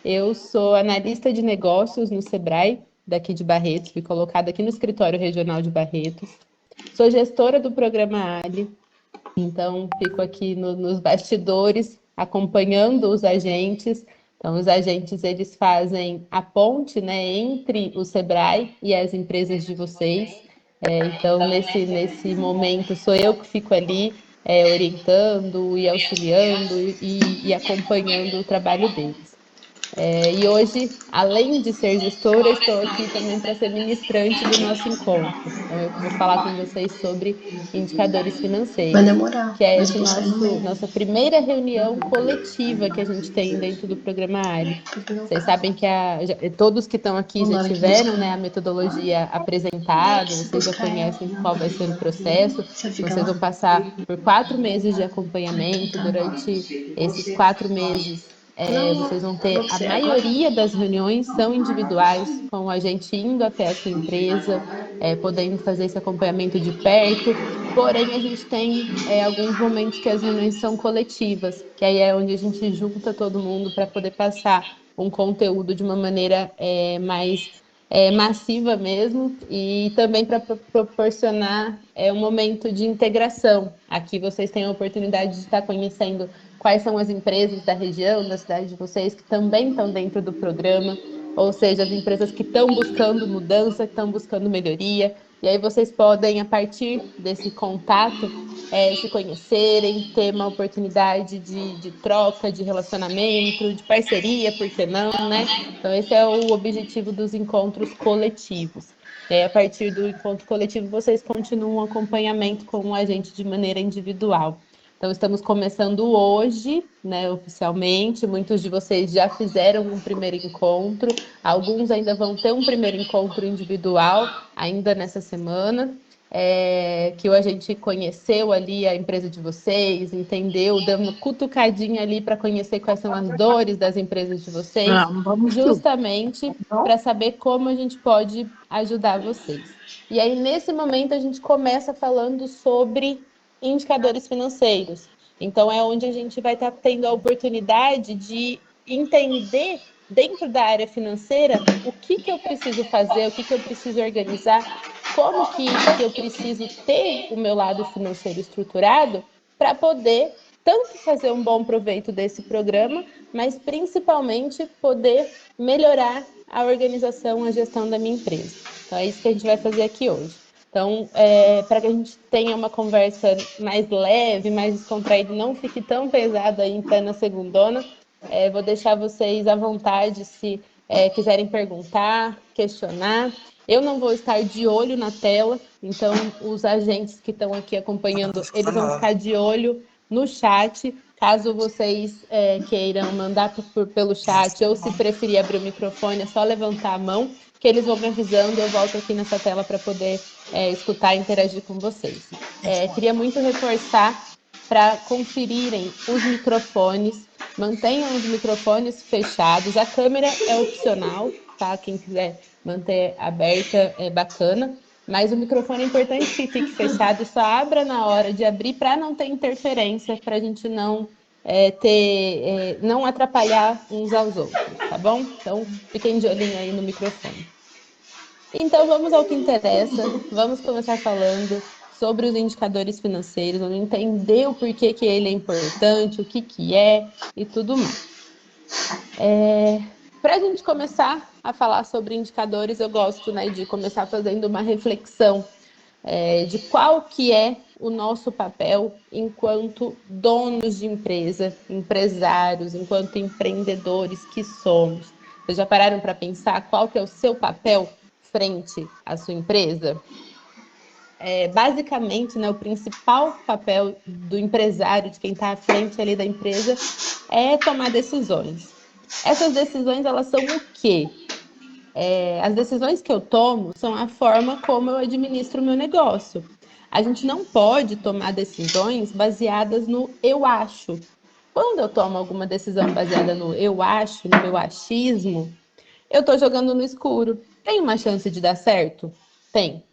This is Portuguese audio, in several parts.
Eu sou analista de negócios no Sebrae, daqui de Barretos, fui colocada aqui no escritório regional de Barretos. Sou gestora do programa Ali, então fico aqui nos bastidores, acompanhando os agentes. Então, os agentes, eles fazem a ponte, né, entre o Sebrae e as empresas de vocês. Então, nesse momento, sou eu que fico ali orientando e auxiliando e acompanhando o trabalho deles. E hoje, além de ser gestora, estou aqui também para ser ministrante do nosso encontro. Então, eu vou falar com vocês sobre indicadores Vai financeiros, demorar, que é mas esse eu vou sair no meio. nossa primeira reunião coletiva que a gente tem dentro do programa Ali. Aqui no Vocês carro. sabem que todos que estão aqui Vamos já lá, aqui tiveram, né, buscar. a metodologia apresentada, Se vocês já buscar ela, conhecem qual vai ser o processo. você Então, fica vocês lá? vão passar por 4 meses de Ai, então acompanhamento. tá. Durante esses 4 meses, Não, vocês vão falou ter pra a você agora? maioria das reuniões são individuais, com a gente indo até a sua empresa, podendo fazer esse acompanhamento de perto. Porém, a gente tem alguns momentos que as reuniões são coletivas, que aí é onde a gente junta todo mundo para poder passar um conteúdo de uma maneira mais massiva mesmo, e também para proporcionar um momento de integração. Aqui vocês têm a oportunidade de estar conhecendo quais são as empresas da região, da cidade de vocês, que também estão dentro do programa, ou seja, as empresas que estão buscando mudança, que estão buscando melhoria. E aí vocês podem, a partir desse contato, se conhecerem, ter uma oportunidade de troca, de relacionamento, de parceria, por que não, né? Então, esse é o objetivo dos encontros coletivos. E aí, a partir do encontro coletivo, vocês continuam o acompanhamento com a gente de maneira individual. Então, estamos começando hoje, né, oficialmente. Muitos de vocês já fizeram um primeiro encontro, alguns ainda vão ter um primeiro encontro individual ainda nessa semana. Que a gente conheceu ali a empresa de vocês, entendeu, deu uma cutucadinha ali para conhecer quais são as dores das empresas de vocês, Não, vamos tu. justamente para saber como a gente pode ajudar vocês. E aí, nesse momento, a gente começa falando sobre indicadores financeiros. Então, é onde a gente vai estar tendo a oportunidade de entender, dentro da área financeira, o que eu preciso fazer, o que eu preciso organizar, como que eu preciso ter o meu lado financeiro estruturado para poder tanto fazer um bom proveito desse programa, mas principalmente poder melhorar a organização, a gestão da minha empresa. Então, é isso que a gente vai fazer aqui hoje. Então, para que a gente tenha uma conversa mais leve, mais descontraída, não fique tão pesada aí em plena segundona, vou deixar vocês à vontade se quiserem perguntar, questionar. Eu não vou estar de olho na tela, então os agentes que estão aqui acompanhando, eles vão ficar de olho no chat. Caso vocês queiram mandar pelo chat, ou se preferir abrir o microfone, é só levantar a mão, que eles vão me avisando, eu volto aqui nessa tela para poder escutar e interagir com vocês. Queria muito reforçar para conferirem os microfones, mantenham os microfones fechados, a câmera é opcional, tá? Quem quiser manter aberta é bacana, mas o microfone é importante que fique fechado e só abra na hora de abrir para não ter interferência, para a gente não não atrapalhar uns aos outros, tá bom? Então, fiquem de olhinho aí no microfone. Então, vamos ao que interessa. Vamos começar falando sobre os indicadores financeiros, vamos entender o porquê que ele é importante, o que é e tudo mais. Para a gente começar a falar sobre indicadores, eu gosto, né, de começar fazendo uma reflexão de qual que é o nosso papel enquanto donos de empresa, empresários, enquanto empreendedores que somos. Vocês já pararam para pensar qual que é o seu papel frente à sua empresa? Basicamente, né, o principal papel do empresário, de quem está à frente ali da empresa, é tomar decisões. Essas decisões, elas são o quê? As decisões que eu tomo são a forma como eu administro o meu negócio. A gente não pode tomar decisões baseadas no eu acho. Quando eu tomo alguma decisão baseada no eu acho, no meu achismo, eu estou jogando no escuro. Tem uma chance de dar certo? Tem.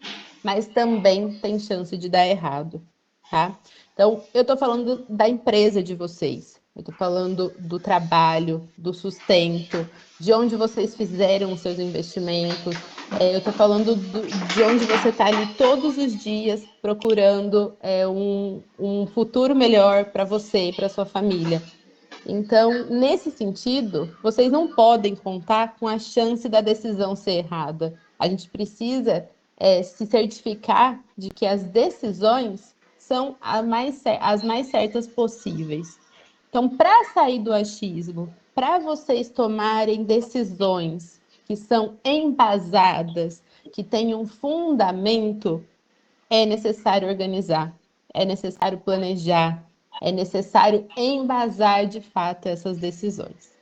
Mas também tem chance de dar errado, tá? Então, eu estou falando da empresa de vocês. eu estou falando do trabalho, do sustento, de onde vocês fizeram os seus investimentos, eu estou falando de onde você está ali todos os dias procurando um futuro melhor para você e para sua família. Então, nesse sentido, vocês não podem contar com a chance da decisão ser errada. A gente precisa se certificar de que as decisões são as mais certas possíveis. Então, para sair do achismo, para vocês tomarem decisões que são embasadas, que tenham fundamento, é necessário organizar, é necessário planejar, é necessário embasar de fato essas decisões.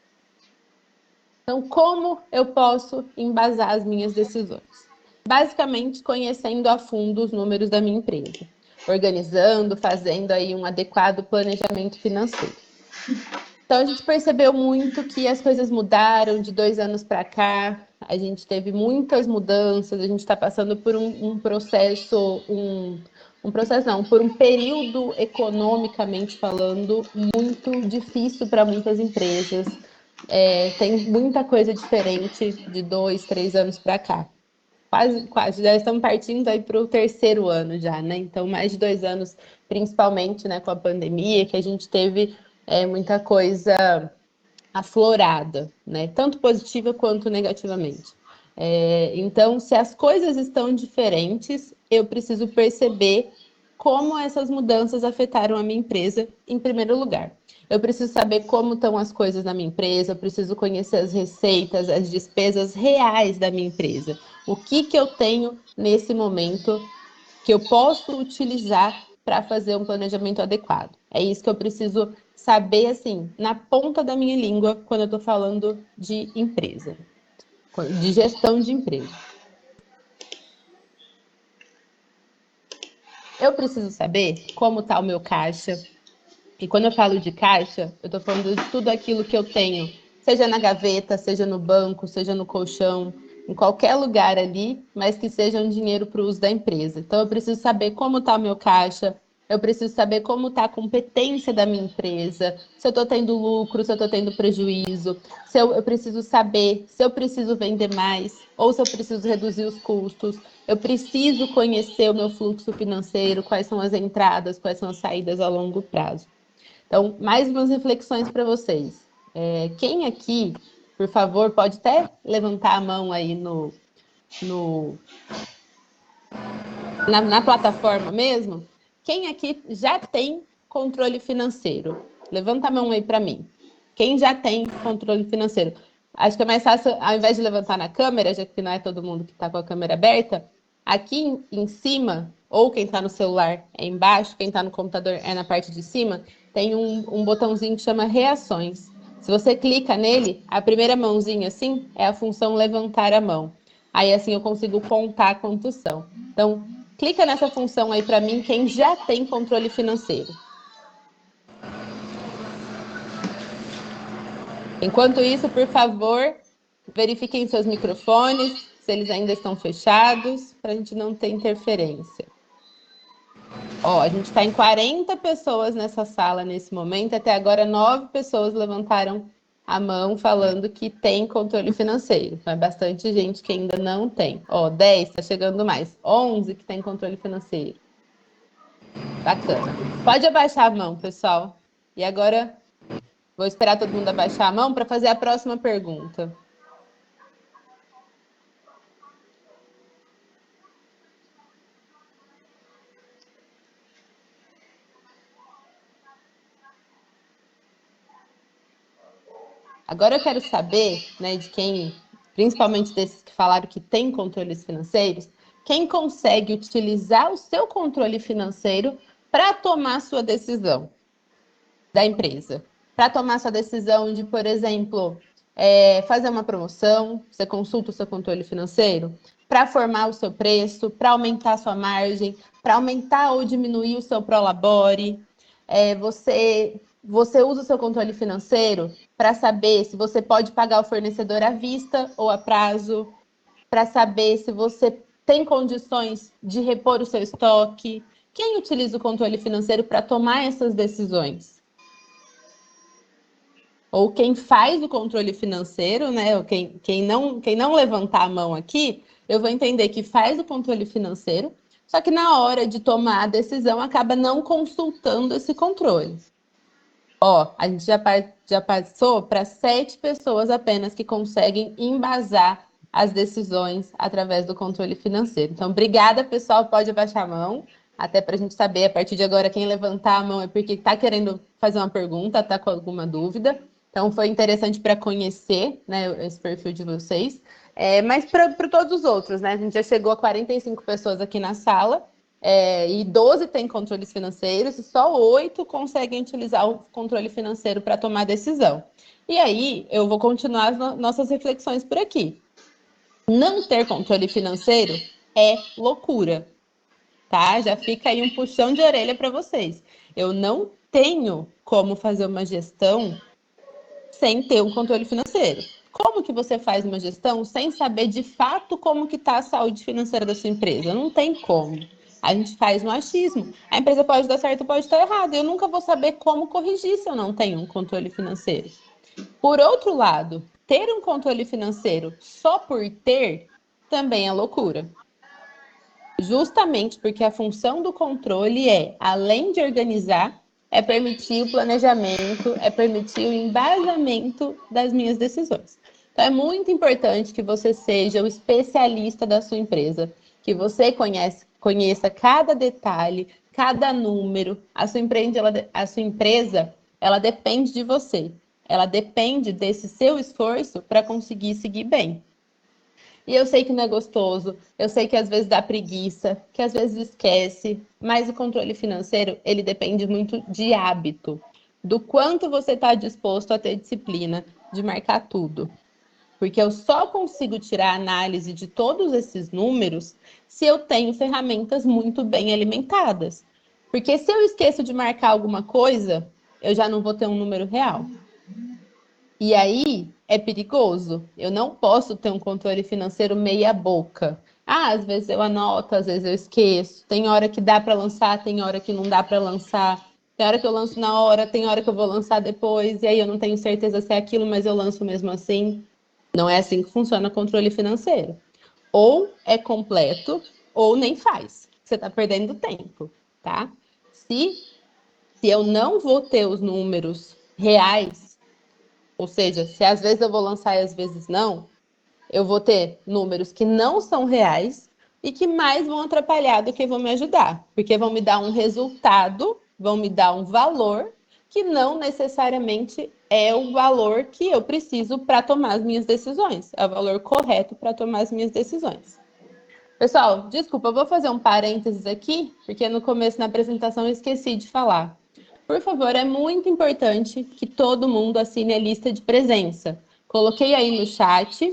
Então, como eu posso embasar as minhas decisões? Basicamente, conhecendo a fundo os números da minha empresa, organizando, fazendo aí um adequado planejamento financeiro. Então, a gente percebeu muito que as coisas mudaram de 2 anos para cá, a gente teve muitas mudanças, a gente está passando por um processo, por um período economicamente falando muito difícil para muitas empresas. Tem muita coisa diferente de 2, 3 anos para cá. Quase, já estamos partindo aí para o 3º ano já, né? Então, mais de 2 anos, principalmente, né, com a pandemia, que a gente teve muita coisa aflorada, né? Tanto positiva quanto negativamente. Então, se as coisas estão diferentes, eu preciso perceber como essas mudanças afetaram a minha empresa em primeiro lugar. Eu preciso saber como estão as coisas na minha empresa, eu preciso conhecer as receitas, as despesas reais da minha empresa. O que eu tenho nesse momento que eu posso utilizar para fazer um planejamento adequado. É isso que eu preciso saber, assim, na ponta da minha língua, quando eu estou falando de empresa, de gestão de empresa. Eu preciso saber como está o meu caixa. E quando eu falo de caixa, eu estou falando de tudo aquilo que eu tenho, seja na gaveta, seja no banco, seja no colchão, em qualquer lugar ali, mas que seja um dinheiro para o uso da empresa. Então, eu preciso saber como está o meu caixa, eu preciso saber como está a competência da minha empresa, se eu estou tendo lucro, se eu estou tendo prejuízo, eu preciso saber se eu preciso vender mais ou se eu preciso reduzir os custos. Eu preciso conhecer o meu fluxo financeiro, quais são as entradas, quais são as saídas a longo prazo. Então, mais umas reflexões para vocês. Quem aqui, por favor, pode até levantar a mão aí na plataforma mesmo? Quem aqui já tem controle financeiro? Levanta a mão aí para mim. Quem já tem controle financeiro? Acho que é mais fácil, ao invés de levantar na câmera, já que não é todo mundo que está com a câmera aberta, aqui em cima, ou quem está no celular é embaixo, quem está no computador é na parte de cima, tem um botãozinho que chama reações. Se você clica nele, a primeira mãozinha assim é a função levantar a mão. Aí assim eu consigo contar quantos são. Então, clica nessa função aí para mim, quem já tem controle financeiro. Enquanto isso, por favor, verifiquem seus microfones, se eles ainda estão fechados, para a gente não ter interferência. A gente está em 40 pessoas nessa sala nesse momento, até agora 9 pessoas levantaram a mão falando que tem controle financeiro. Então, é bastante gente que ainda não tem. 10, está chegando mais. 11 que tem controle financeiro. Bacana. Pode abaixar a mão, pessoal. E agora, vou esperar todo mundo abaixar a mão para fazer a próxima pergunta. Agora eu quero saber, né, de quem, principalmente desses que falaram que tem controles financeiros, quem consegue utilizar o seu controle financeiro para tomar sua decisão da empresa. Para tomar sua decisão de, por exemplo, fazer uma promoção, você consulta o seu controle financeiro, para formar o seu preço, para aumentar a sua margem, para aumentar ou diminuir o seu prolabore. Você usa o seu controle financeiro para saber se você pode pagar o fornecedor à vista ou a prazo, para saber se você tem condições de repor o seu estoque. Quem utiliza o controle financeiro para tomar essas decisões? ou quem faz o controle financeiro, né? Ou quem não levantar a mão aqui, eu vou entender que faz o controle financeiro, só que na hora de tomar a decisão acaba não consultando esse controle. Ó, a gente já passou para 7 pessoas apenas que conseguem embasar as decisões através do controle financeiro. Então, obrigada, pessoal. Pode abaixar a mão, até para a gente saber, a partir de agora, quem levantar a mão é porque está querendo fazer uma pergunta, está com alguma dúvida. Então, foi interessante para conhecer, né, esse perfil de vocês. Mas para todos os outros, né? A gente já chegou a 45 pessoas aqui na sala. E 12 têm controles financeiros e só 8 conseguem utilizar o controle financeiro para tomar decisão. E aí, eu vou continuar as nossas reflexões por aqui. Não ter controle financeiro é loucura, tá? Já fica aí um puxão de orelha para vocês. Eu não tenho como fazer uma gestão sem ter um controle financeiro. Como que você faz uma gestão sem saber de fato como que está a saúde financeira da sua empresa? Não tem como. A gente faz um achismo. A empresa pode dar certo, pode estar errado. Eu nunca vou saber como corrigir se eu não tenho um controle financeiro. Por outro lado, ter um controle financeiro só por ter também é loucura. Justamente porque a função do controle é, além de organizar, é permitir o planejamento, é permitir o embasamento das minhas decisões. Então, é muito importante que você seja o especialista da sua empresa, que você conheça cada detalhe, cada número. A sua empresa, ela depende de você. Ela depende desse seu esforço para conseguir seguir bem. E eu sei que não é gostoso, eu sei que às vezes dá preguiça, que às vezes esquece, mas o controle financeiro, ele depende muito de hábito, do quanto você está disposto a ter disciplina de marcar tudo. Porque eu só consigo tirar a análise de todos esses números se eu tenho ferramentas muito bem alimentadas. Porque se eu esqueço de marcar alguma coisa, eu já não vou ter um número real. E aí é perigoso. Eu não posso ter um controle financeiro meia boca. Às vezes eu anoto, às vezes eu esqueço. Tem hora que dá para lançar, tem hora que não dá para lançar. Tem hora que eu lanço na hora, tem hora que eu vou lançar depois. E aí eu não tenho certeza se é aquilo, mas eu lanço mesmo assim. Não é assim que funciona o controle financeiro. Ou é completo, ou nem faz. Você está perdendo tempo, tá? Se eu não vou ter os números reais, ou seja, se às vezes eu vou lançar e às vezes não, eu vou ter números que não são reais e que mais vão atrapalhar do que vão me ajudar, porque vão me dar um resultado, vão me dar um valor que não necessariamente é o valor que eu preciso para tomar as minhas decisões, é o valor correto para tomar as minhas decisões. Pessoal, desculpa, eu vou fazer um parênteses aqui, porque no começo da apresentação eu esqueci de falar. Por favor, é muito importante que todo mundo assine a lista de presença. Coloquei aí no chat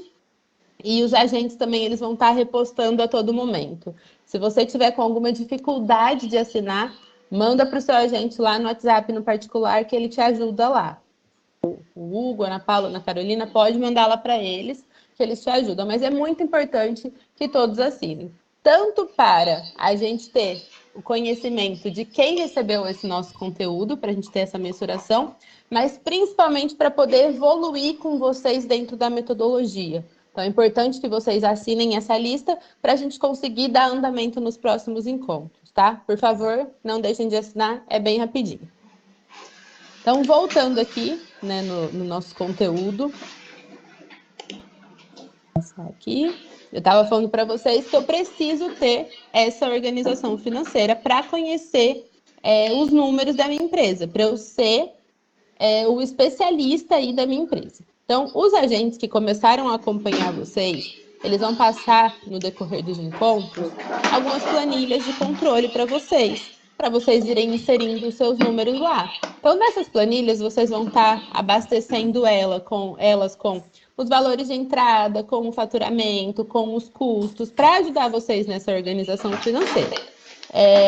e os agentes também eles vão estar repostando a todo momento. Se você tiver com alguma dificuldade de assinar, manda para o seu agente lá no WhatsApp no particular que ele te ajuda lá. O Hugo, a Ana Paula, a Ana Carolina, pode mandar lá para eles que eles te ajudam. Mas é muito importante que todos assinem. Tanto para a gente ter o conhecimento de quem recebeu esse nosso conteúdo, para a gente ter essa mensuração, mas principalmente para poder evoluir com vocês dentro da metodologia. Então, é importante que vocês assinem essa lista para a gente conseguir dar andamento nos próximos encontros, tá? Por favor, não deixem de assinar, é bem rapidinho. Então, voltando aqui, né, no nosso conteúdo. Vou passar aqui. Eu estava falando para vocês que eu preciso ter essa organização financeira para conhecer os números da minha empresa, para eu ser o especialista aí da minha empresa. Então, os agentes que começaram a acompanhar vocês, eles vão passar no decorrer dos encontros algumas planilhas de controle para vocês irem inserindo os seus números lá. Então, nessas planilhas, vocês vão estar abastecendo elas com os valores de entrada, com o faturamento, com os custos, para ajudar vocês nessa organização financeira.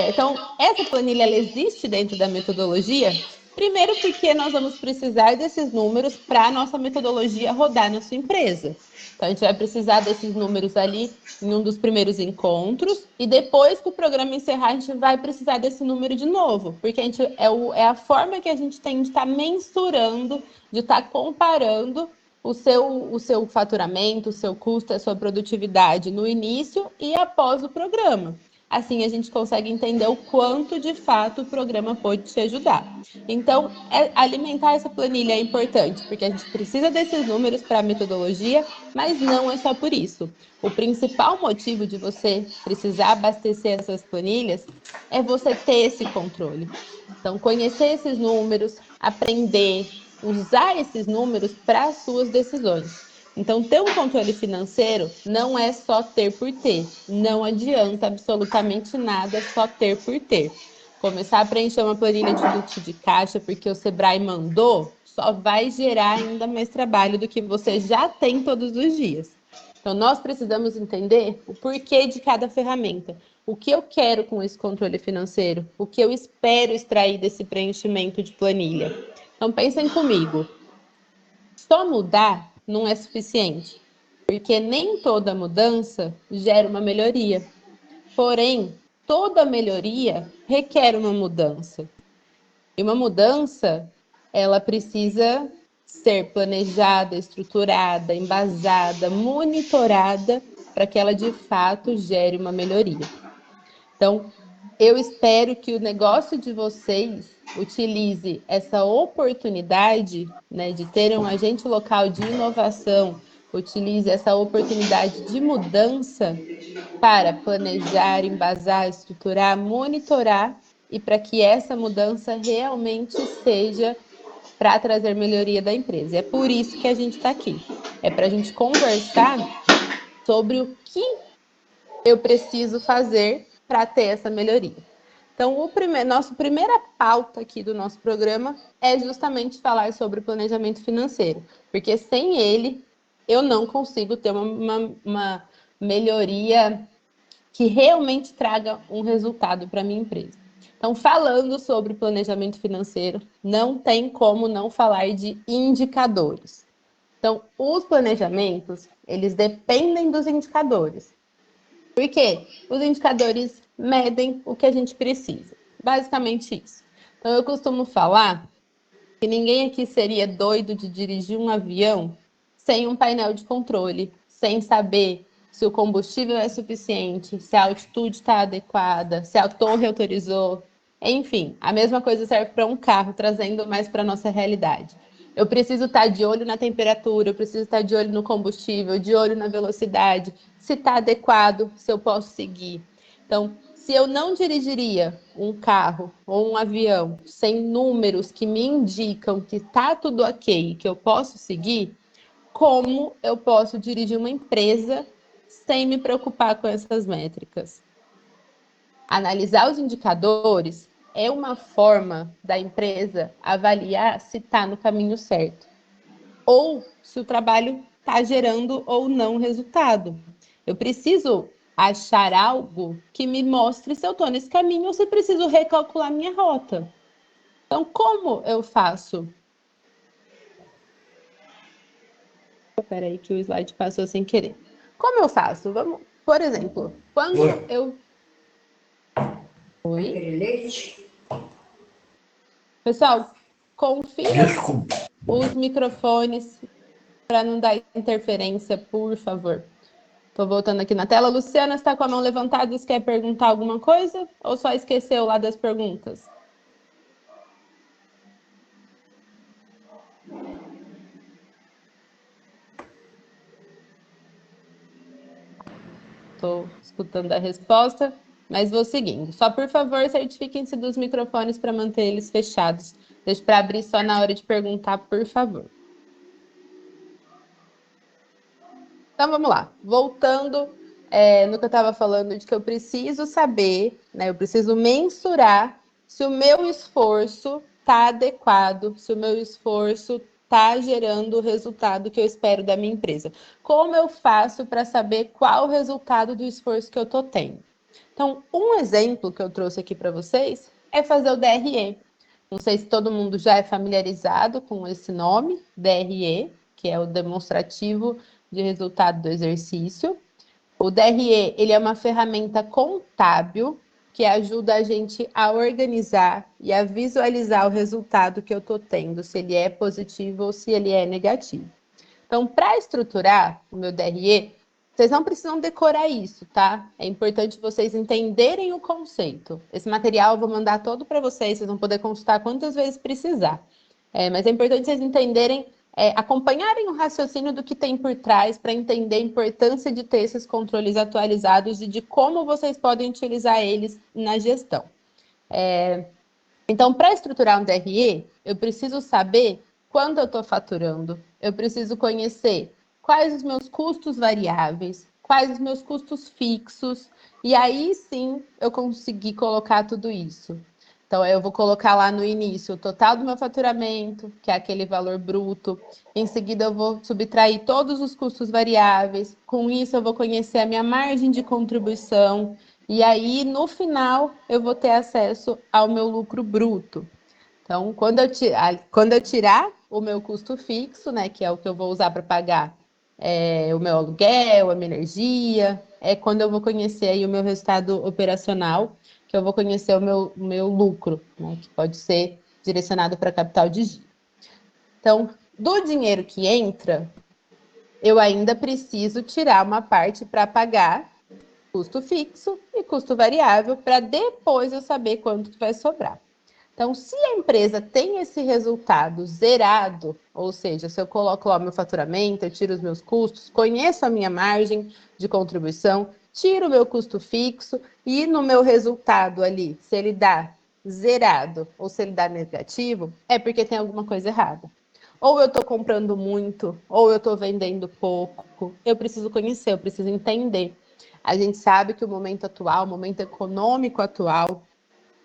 Então, essa planilha ela existe dentro da metodologia? Primeiro, porque nós vamos precisar desses números para a nossa metodologia rodar na sua empresa. Então, a gente vai precisar desses números ali em um dos primeiros encontros, e depois que o programa encerrar, a gente vai precisar desse número de novo, porque é a forma que a gente tem de estar mensurando, de estar comparando o seu faturamento, o seu custo, a sua produtividade no início e após o programa. Assim, a gente consegue entender o quanto, de fato, o programa pode te ajudar. Então, alimentar essa planilha é importante, porque a gente precisa desses números para a metodologia, mas não é só por isso. O principal motivo de você precisar abastecer essas planilhas é você ter esse controle. Então, conhecer esses números, aprender, usar esses números para as suas decisões. Então, ter um controle financeiro não é só ter por ter. Não adianta absolutamente nada só ter por ter. Começar a preencher uma planilha de fluxo de caixa porque o Sebrae mandou, só vai gerar ainda mais trabalho do que você já tem todos os dias. Então, nós precisamos entender o porquê de cada ferramenta. O que eu quero com esse controle financeiro? O que eu espero extrair desse preenchimento de planilha? Então, pensem comigo. Só mudar não é suficiente, porque nem toda mudança gera uma melhoria. Porém, toda melhoria requer uma mudança. E uma mudança, ela precisa ser planejada, estruturada, embasada, monitorada, para que ela de fato gere uma melhoria. Então, eu espero que o negócio de vocês utilize essa oportunidade, né, de ter um agente local de inovação, utilize essa oportunidade de mudança para planejar, embasar, estruturar, monitorar e para que essa mudança realmente seja para trazer melhoria da empresa. É por isso que a gente está aqui. É para a gente conversar sobre o que eu preciso fazer para ter essa melhoria. Então, nossa primeira pauta aqui do nosso programa é justamente falar sobre o planejamento financeiro, porque sem ele eu não consigo ter uma melhoria que realmente traga um resultado para a minha empresa. Então, falando sobre planejamento financeiro, não tem como não falar de indicadores. Então, os planejamentos, eles dependem dos indicadores. Por quê? Os indicadores medem o que a gente precisa. Basicamente isso. Então, eu costumo falar que ninguém aqui seria doido de dirigir um avião sem um painel de controle, sem saber se o combustível é suficiente, se a altitude está adequada, se a torre autorizou. Enfim, a mesma coisa serve para um carro, trazendo mais para a nossa realidade. Eu preciso estar de olho na temperatura, eu preciso estar de olho no combustível, de olho na velocidade, se está adequado, se eu posso seguir. Então, se eu não dirigiria um carro ou um avião sem números que me indicam que está tudo ok, que eu posso seguir, como eu posso dirigir uma empresa sem me preocupar com essas métricas? Analisar os indicadores é uma forma da empresa avaliar se está no caminho certo, ou se o trabalho está gerando ou não resultado. Eu preciso achar algo que me mostre se eu estou nesse caminho ou se preciso recalcular minha rota. Então, como eu faço? Espera aí que o slide passou sem querer. Como eu faço? Vamos, por exemplo, quando eu... Oi? Pessoal, confira os microfones para não dar interferência, por favor. Estou voltando aqui na tela. Luciana está com a mão levantada. Você quer perguntar alguma coisa? Ou só esqueceu lá das perguntas? Estou escutando a resposta, mas vou seguindo. Só, por favor, certifiquem-se dos microfones para manter eles fechados. Deixe para abrir só na hora de perguntar, por favor. Então, vamos lá. Voltando no que eu estava falando, de que eu preciso saber, né, eu preciso mensurar se o meu esforço está adequado, se o meu esforço está gerando o resultado que eu espero da minha empresa. Como eu faço para saber qual o resultado do esforço que eu estou tendo? Então, um exemplo que eu trouxe aqui para vocês é fazer o DRE. Não sei se todo mundo já é familiarizado com esse nome, DRE, que é o demonstrativo de resultado do exercício. O DRE, ele é uma ferramenta contábil que ajuda a gente a organizar e a visualizar o resultado que eu estou tendo, se ele é positivo ou se ele é negativo. Então, para estruturar o meu DRE, vocês não precisam decorar isso, tá? É importante vocês entenderem o conceito. Esse material eu vou mandar todo para vocês, vocês vão poder consultar quantas vezes precisar. Mas é importante vocês entenderem, acompanharem o raciocínio do que tem por trás para entender a importância de ter esses controles atualizados e de como vocês podem utilizar eles na gestão. Então, para estruturar um DRE, eu preciso saber quanto eu estou faturando, eu preciso conhecer quais os meus custos variáveis, quais os meus custos fixos, e aí sim eu conseguir colocar tudo isso. Então, eu vou colocar lá no início o total do meu faturamento, que é aquele valor bruto. Em seguida, eu vou subtrair todos os custos variáveis. Com isso, eu vou conhecer a minha margem de contribuição. E aí, no final, eu vou ter acesso ao meu lucro bruto. Então, quando eu tirar o meu custo fixo, né, que é o que eu vou usar para pagar o meu aluguel, a minha energia, é quando eu vou conhecer aí o meu resultado operacional, que eu vou conhecer o meu lucro, né, que pode ser direcionado para capital de giro. Então, do dinheiro que entra, eu ainda preciso tirar uma parte para pagar custo fixo e custo variável, para depois eu saber quanto que vai sobrar. Então, se a empresa tem esse resultado zerado, ou seja, se eu coloco lá o meu faturamento, eu tiro os meus custos, conheço a minha margem de contribuição, tiro o meu custo fixo e no meu resultado ali, se ele dá zerado ou se ele dá negativo, é porque tem alguma coisa errada. Ou eu estou comprando muito, ou eu estou vendendo pouco. Eu preciso conhecer, eu preciso entender. A gente sabe que o momento atual, o momento econômico atual,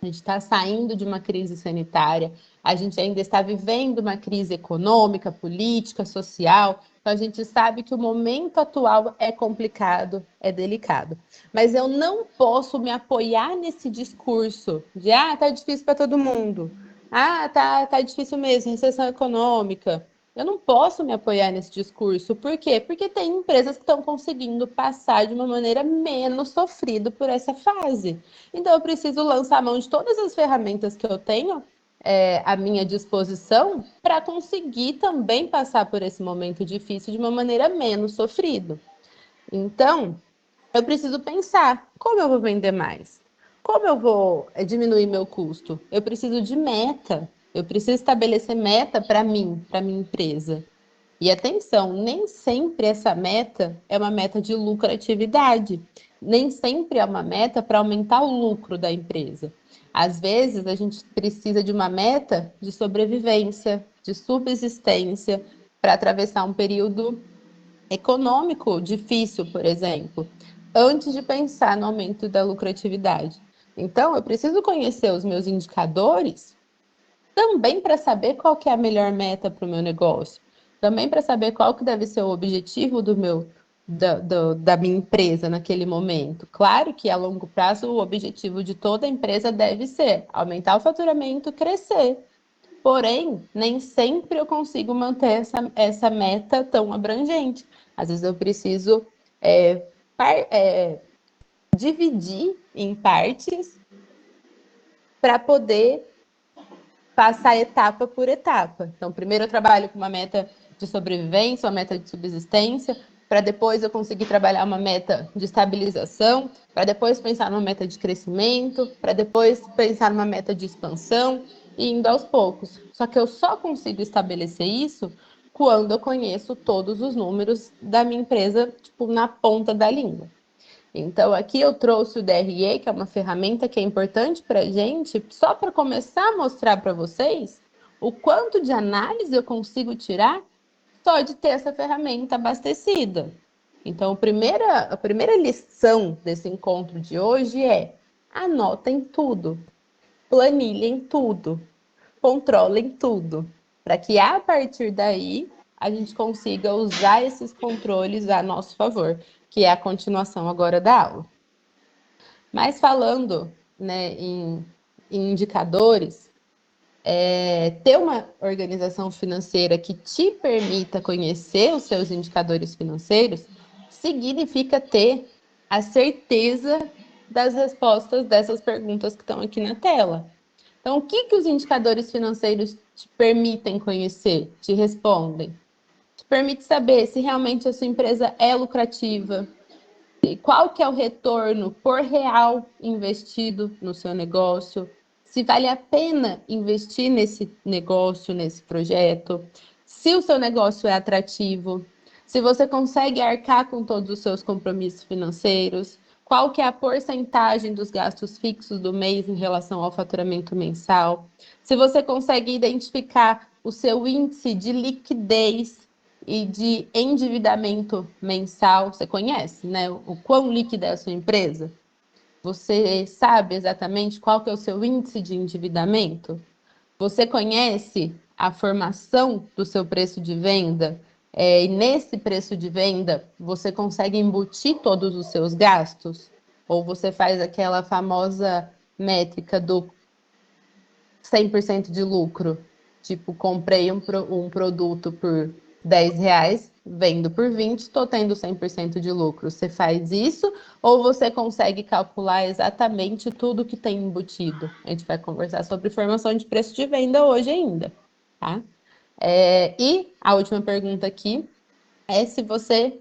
a gente está saindo de uma crise sanitária, a gente ainda está vivendo uma crise econômica, política, social. Então, a gente sabe que o momento atual é complicado, é delicado. Mas eu não posso me apoiar nesse discurso de tá difícil para todo mundo. Tá difícil mesmo, recessão econômica. Eu não posso me apoiar nesse discurso. Por quê? Porque tem empresas que estão conseguindo passar de uma maneira menos sofrida por essa fase. Então, eu preciso lançar a mão de todas as ferramentas que eu tenho à minha disposição para conseguir também passar por esse momento difícil de uma maneira menos sofrida. Então, eu preciso pensar como eu vou vender mais, como eu vou diminuir meu custo. Eu preciso de meta, eu preciso estabelecer meta para mim, para minha empresa. E atenção, nem sempre essa meta é uma meta de lucratividade, nem sempre é uma meta para aumentar o lucro da empresa. Às vezes, a gente precisa de uma meta de sobrevivência, de subsistência, para atravessar um período econômico difícil, por exemplo, antes de pensar no aumento da lucratividade. Então, eu preciso conhecer os meus indicadores também para saber qual que é a melhor meta para o meu negócio, também para saber qual que deve ser o objetivo da minha empresa naquele momento. Claro que a longo prazo o objetivo de toda empresa deve ser aumentar o faturamento, crescer. Porém, nem sempre eu consigo manter essa meta tão abrangente. Às vezes eu preciso dividir em partes para poder passar etapa por etapa. Então, primeiro eu trabalho com uma meta de sobrevivência, uma meta de subsistência, para depois eu conseguir trabalhar uma meta de estabilização, para depois pensar numa meta de crescimento, para depois pensar numa meta de expansão, e indo aos poucos. Só que eu só consigo estabelecer isso quando eu conheço todos os números da minha empresa, tipo, na ponta da língua. Então, aqui eu trouxe o DRE, que é uma ferramenta que é importante para a gente, só para começar a mostrar para vocês o quanto de análise eu consigo tirar só de ter essa ferramenta abastecida. Então, a primeira lição desse encontro de hoje é: anotem tudo, planilhem tudo, controlem tudo, para que a partir daí a gente consiga usar esses controles a nosso favor, que é a continuação agora da aula. Mas falando, né, em indicadores, ter uma organização financeira que te permita conhecer os seus indicadores financeiros significa ter a certeza das respostas dessas perguntas que estão aqui na tela. Então, o que os indicadores financeiros te permitem conhecer, te respondem? Te permite saber se realmente a sua empresa é lucrativa, qual que é o retorno por real investido no seu negócio, se vale a pena investir nesse negócio, nesse projeto, se o seu negócio é atrativo, se você consegue arcar com todos os seus compromissos financeiros, qual que é a porcentagem dos gastos fixos do mês em relação ao faturamento mensal, se você consegue identificar o seu índice de liquidez e de endividamento mensal. Você conhece, né? O quão líquida é a sua empresa? Você sabe exatamente qual que é o seu índice de endividamento? Você conhece a formação do seu preço de venda? E nesse preço de venda, você consegue embutir todos os seus gastos? Ou você faz aquela famosa métrica do 100% de lucro? Tipo, comprei um produto por R$10, vendo por 20, estou tendo 100% de lucro. Você faz isso ou você consegue calcular exatamente tudo que tem embutido? A gente vai conversar sobre formação de preço de venda hoje ainda, tá? E a última pergunta aqui é se você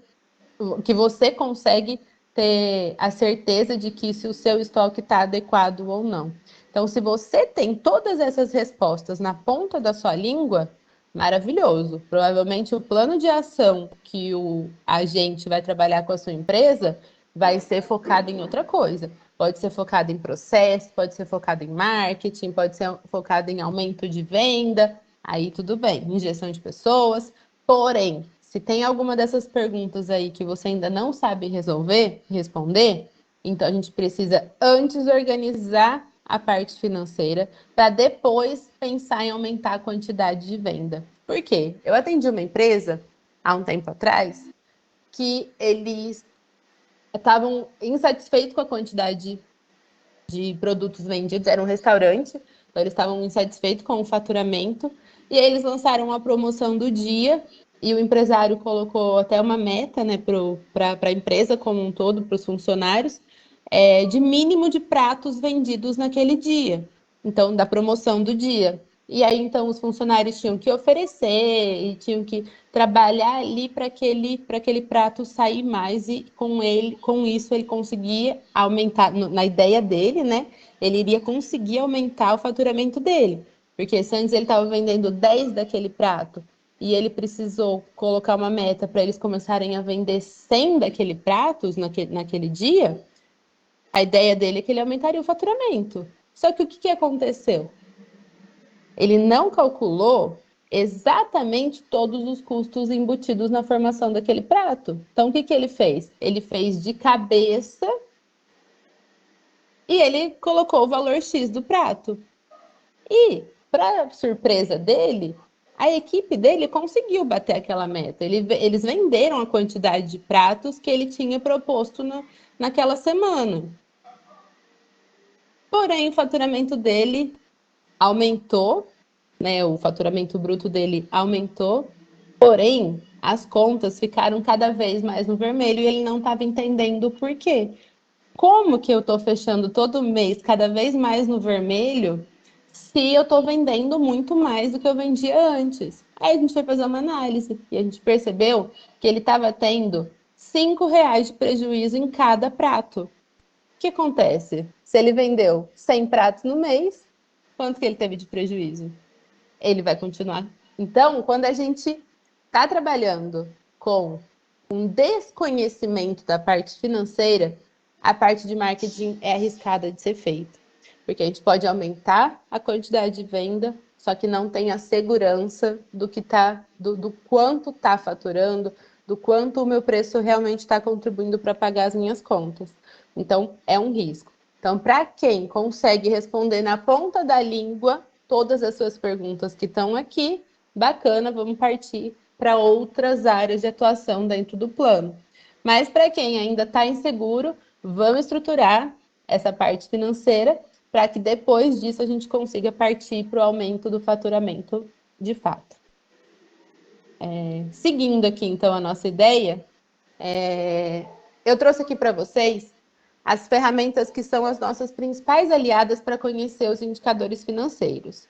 consegue ter a certeza de que se o seu estoque está adequado ou não. Então, se você tem todas essas respostas na ponta da sua língua, maravilhoso. Provavelmente o plano de ação que o agente vai trabalhar com a sua empresa vai ser focado em outra coisa. Pode ser focado em processo, pode ser focado em marketing, pode ser focado em aumento de venda, aí tudo bem, injeção de pessoas. Porém, se tem alguma dessas perguntas aí que você ainda não sabe responder, então a gente precisa antes organizar a parte financeira para depois pensar em aumentar a quantidade de venda. Por quê? Eu atendi uma empresa há um tempo atrás que eles estavam insatisfeitos com a quantidade de produtos vendidos, era um restaurante, então eles estavam insatisfeitos com o faturamento, e aí eles lançaram a promoção do dia, e o empresário colocou até uma meta, né, para a empresa como um todo, para os funcionários, de mínimo de pratos vendidos naquele dia, então, da promoção do dia. E aí, então, os funcionários tinham que oferecer e tinham que trabalhar ali para aquele prato sair mais e com isso ele conseguia aumentar, na ideia dele, né? Ele iria conseguir aumentar o faturamento dele. Porque se antes ele estava vendendo 10 daquele prato e ele precisou colocar uma meta para eles começarem a vender 100 daquele pratos naquele dia, a ideia dele é que ele aumentaria o faturamento. Só que o que aconteceu? Ele não calculou exatamente todos os custos embutidos na formação daquele prato. Então, o que ele fez? Ele fez de cabeça e ele colocou o valor X do prato. E, para surpresa dele, a equipe dele conseguiu bater aquela meta. Eles venderam a quantidade de pratos que ele tinha proposto naquela semana. Porém, o faturamento dele aumentou, né? O faturamento bruto dele aumentou, porém, as contas ficaram cada vez mais no vermelho e ele não estava entendendo o porquê. Como que eu estou fechando todo mês cada vez mais no vermelho se eu estou vendendo muito mais do que eu vendia antes? Aí a gente foi fazer uma análise e a gente percebeu que ele estava tendo R$5 de prejuízo em cada prato. O que acontece? Se ele vendeu 100 pratos no mês, quanto que ele teve de prejuízo? Ele vai continuar. Então, quando a gente está trabalhando com um desconhecimento da parte financeira, a parte de marketing é arriscada de ser feita. Porque a gente pode aumentar a quantidade de venda, só que não tem a segurança do quanto está faturando, do quanto o meu preço realmente está contribuindo para pagar as minhas contas. Então, é um risco. Então, para quem consegue responder na ponta da língua todas as suas perguntas que estão aqui, bacana, vamos partir para outras áreas de atuação dentro do plano. Mas para quem ainda está inseguro, vamos estruturar essa parte financeira para que depois disso a gente consiga partir para o aumento do faturamento de fato. Seguindo aqui, então, a nossa ideia, eu trouxe aqui para vocês as ferramentas que são as nossas principais aliadas para conhecer os indicadores financeiros.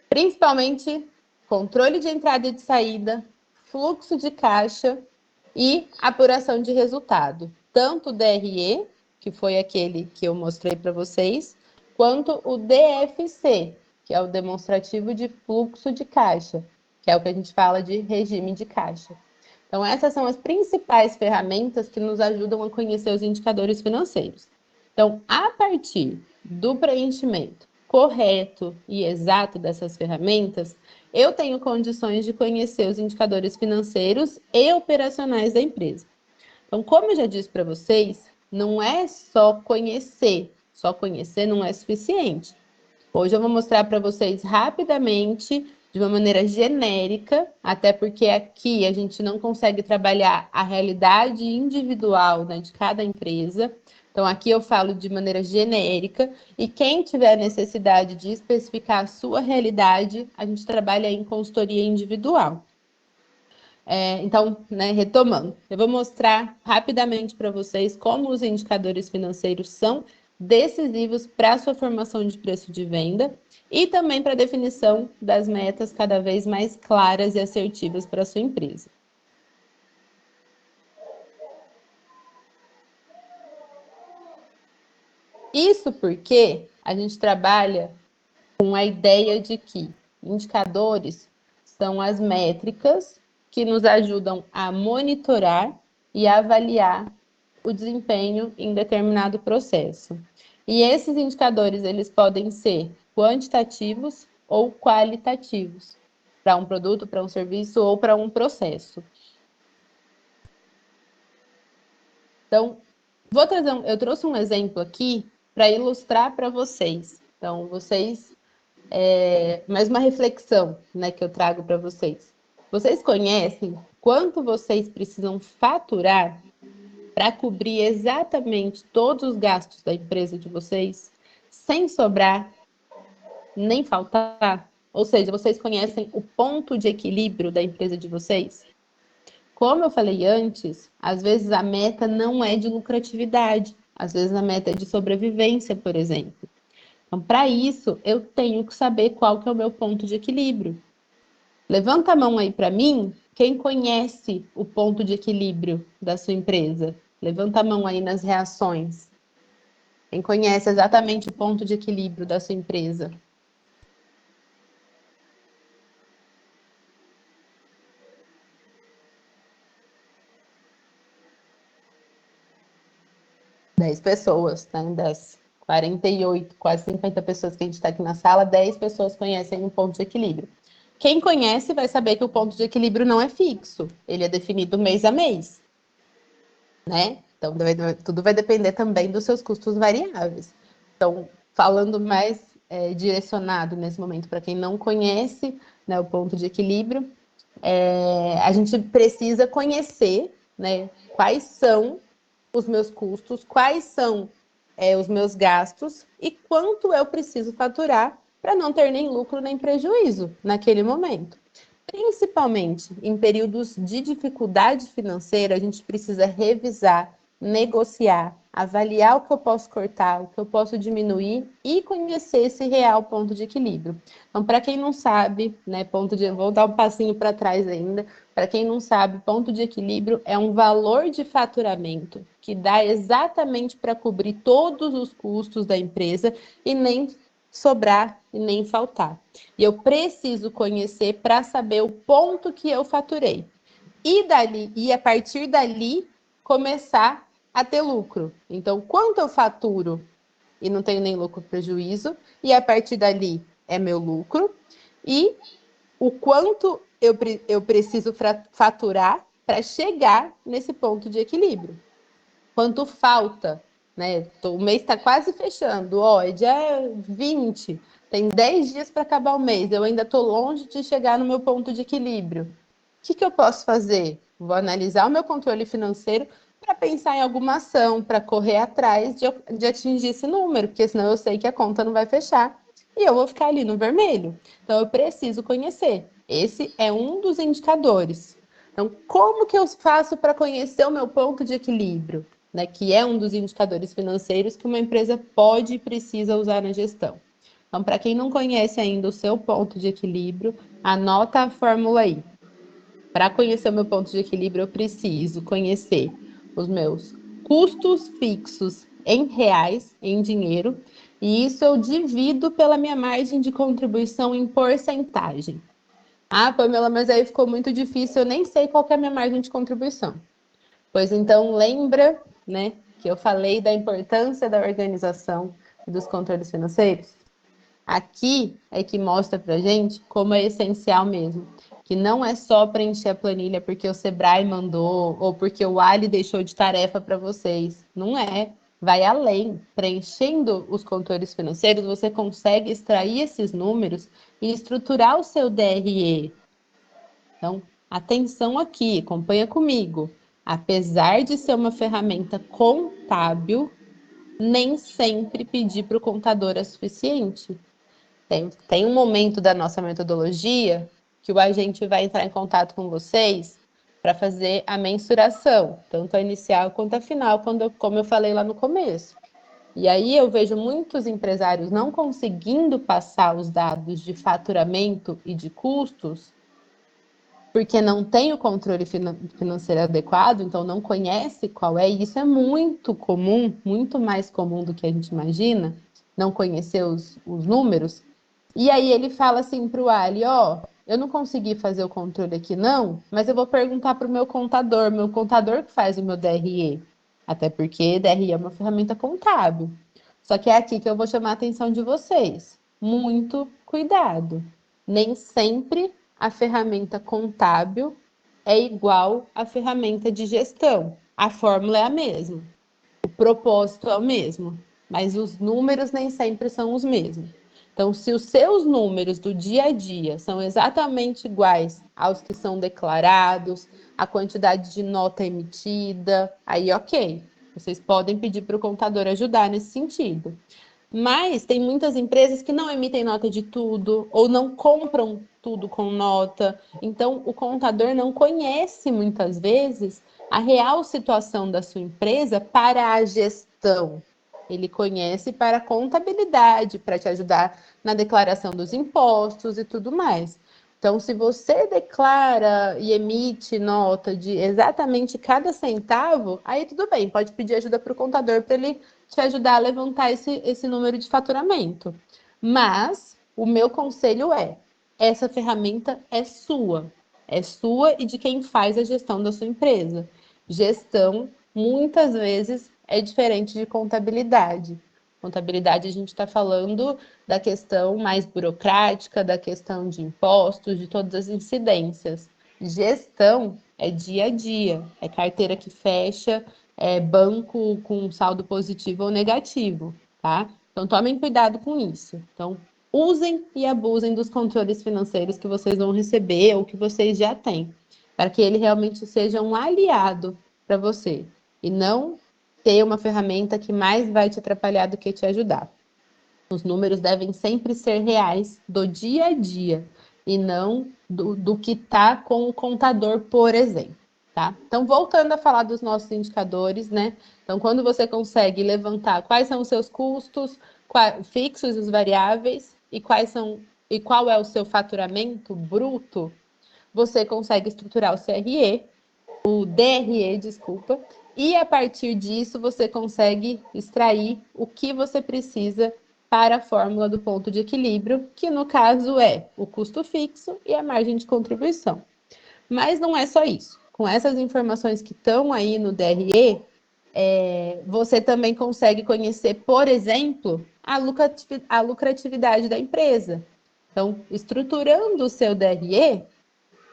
Principalmente controle de entrada e de saída, fluxo de caixa e apuração de resultado. Tanto o DRE, que foi aquele que eu mostrei para vocês, quanto o DFC, que é o demonstrativo de fluxo de caixa, que é o que a gente fala de regime de caixa. Então, essas são as principais ferramentas que nos ajudam a conhecer os indicadores financeiros. Então, a partir do preenchimento correto e exato dessas ferramentas, eu tenho condições de conhecer os indicadores financeiros e operacionais da empresa. Então, como eu já disse para vocês, não é só conhecer não é suficiente. Hoje eu vou mostrar para vocês rapidamente, de uma maneira genérica, até porque aqui a gente não consegue trabalhar a realidade individual, né, de cada empresa. Então, aqui eu falo de maneira genérica, e quem tiver necessidade de especificar a sua realidade, a gente trabalha em consultoria individual. Então, né, retomando, eu vou mostrar rapidamente para vocês como os indicadores financeiros são decisivos para a sua formação de preço de venda e também para a definição das metas cada vez mais claras e assertivas para a sua empresa. Isso porque a gente trabalha com a ideia de que indicadores são as métricas que nos ajudam a monitorar e avaliar o desempenho em determinado processo. E esses indicadores, eles podem ser quantitativos ou qualitativos, para um produto, para um serviço ou para um processo. Então, eu trouxe um exemplo aqui para ilustrar para vocês. Então, mais uma reflexão, né, que eu trago para vocês. Vocês conhecem quanto vocês precisam faturar para cobrir exatamente todos os gastos da empresa de vocês, sem sobrar nem faltar? Ou seja, vocês conhecem o ponto de equilíbrio da empresa de vocês? Como eu falei antes, às vezes a meta não é de lucratividade, às vezes a meta é de sobrevivência, por exemplo. Então, para isso, eu tenho que saber qual que é o meu ponto de equilíbrio. Levanta a mão aí para mim, quem conhece o ponto de equilíbrio da sua empresa? Levanta a mão aí nas reações. Quem conhece exatamente o ponto de equilíbrio da sua empresa? Dez pessoas, né? Das 48, quase 50 pessoas que a gente está aqui na sala, 10 pessoas conhecem o ponto de equilíbrio. Quem conhece vai saber que o ponto de equilíbrio não é fixo, ele é definido mês a mês, né? Então, tudo vai depender também dos seus custos variáveis. Então, falando mais direcionado nesse momento para quem não conhece, né, o ponto de equilíbrio, a gente precisa conhecer, né, quais são os meus custos, quais são os meus gastos e quanto eu preciso faturar para não ter nem lucro nem prejuízo naquele momento. Principalmente em períodos de dificuldade financeira, a gente precisa revisar, negociar, avaliar o que eu posso cortar, o que eu posso diminuir e conhecer esse real ponto de equilíbrio. Então, para quem não sabe, né, vou dar um passinho para trás ainda. Para quem não sabe, ponto de equilíbrio é um valor de faturamento que dá exatamente para cobrir todos os custos da empresa e nem sobrar e nem faltar. E eu preciso conhecer para saber o ponto que eu faturei. E a partir dali, começar a ter lucro. Então, quanto eu faturo e não tenho nem lucro prejuízo, e a partir dali é meu lucro, e o quanto eu preciso faturar para chegar nesse ponto de equilíbrio. Quanto falta, né? O mês está quase fechando, é dia 20, tem 10 dias para acabar o mês, eu ainda estou longe de chegar no meu ponto de equilíbrio. O que eu posso fazer? Vou analisar o meu controle financeiro para pensar em alguma ação, para correr atrás de atingir esse número, porque senão eu sei que a conta não vai fechar e eu vou ficar ali no vermelho. Então, eu preciso conhecer. Esse é um dos indicadores. Então, como que eu faço para conhecer o meu ponto de equilíbrio, né? Que é um dos indicadores financeiros que uma empresa pode e precisa usar na gestão. Então, para quem não conhece ainda o seu ponto de equilíbrio, anota a fórmula aí. Para conhecer o meu ponto de equilíbrio, eu preciso conhecer os meus custos fixos em reais, em dinheiro, e isso eu divido pela minha margem de contribuição em porcentagem. Ah, Pamela, mas aí ficou muito difícil, eu nem sei qual que é a minha margem de contribuição. Pois então, lembra, né, que eu falei da importância da organização e dos controles financeiros? Aqui é que mostra para gente como é essencial mesmo, que não é só preencher a planilha porque o Sebrae mandou ou porque o Ali deixou de tarefa para vocês. Não é. Vai além. Preenchendo os controles financeiros, você consegue extrair esses números e estruturar o seu DRE. Então, atenção aqui, acompanha comigo. Apesar de ser uma ferramenta contábil, nem sempre pedir para o contador é suficiente. Tem um momento da nossa metodologia que o agente vai entrar em contato com vocês para fazer a mensuração, tanto a inicial quanto a final, como eu falei lá no começo. E aí eu vejo muitos empresários não conseguindo passar os dados de faturamento e de custos, porque não tem o controle financeiro adequado, então não conhece qual é, e isso é muito comum, muito mais comum do que a gente imagina, não conhecer os números. E aí ele fala assim para o Ali, ó, eu não consegui fazer o controle aqui não, mas eu vou perguntar para o meu contador que faz o meu DRE, até porque DRE é uma ferramenta contábil. Só que é aqui que eu vou chamar a atenção de vocês. Muito cuidado. Nem sempre a ferramenta contábil é igual à ferramenta de gestão. A fórmula é a mesma, o propósito é o mesmo, mas os números nem sempre são os mesmos. Então, se os seus números do dia a dia são exatamente iguais aos que são declarados, a quantidade de nota emitida, aí ok. Vocês podem pedir para o contador ajudar nesse sentido. Mas tem muitas empresas que não emitem nota de tudo ou não compram tudo com nota. Então, o contador não conhece muitas vezes a real situação da sua empresa para a gestão. Ele conhece para a contabilidade, para te ajudar na declaração dos impostos e tudo mais. Então, se você declara e emite nota de exatamente cada centavo, aí tudo bem, pode pedir ajuda para o contador para ele te ajudar a levantar esse número de faturamento. Mas o meu conselho é: essa ferramenta é sua e de quem faz a gestão da sua empresa. Gestão, muitas vezes, é diferente de contabilidade. Contabilidade, a gente está falando da questão mais burocrática, da questão de impostos, de todas as incidências. Gestão é dia a dia, é carteira que fecha, é banco com saldo positivo ou negativo, tá? Então, tomem cuidado com isso. Então, usem e abusem dos controles financeiros que vocês vão receber ou que vocês já têm, para que ele realmente seja um aliado para você e não ter uma ferramenta que mais vai te atrapalhar do que te ajudar. Os números devem sempre ser reais do dia a dia e não do que está com o contador, por exemplo. Tá? Então, voltando a falar dos nossos indicadores, né? Então, quando você consegue levantar quais são os seus custos fixos e os variáveis e qual é o seu faturamento bruto, você consegue estruturar o DRE, desculpa, e a partir disso você consegue extrair o que você precisa para a fórmula do ponto de equilíbrio, que no caso é o custo fixo e a margem de contribuição. Mas não é só isso. Com essas informações que estão aí no DRE, você também consegue conhecer, por exemplo, a lucratividade da empresa. Então, estruturando o seu DRE,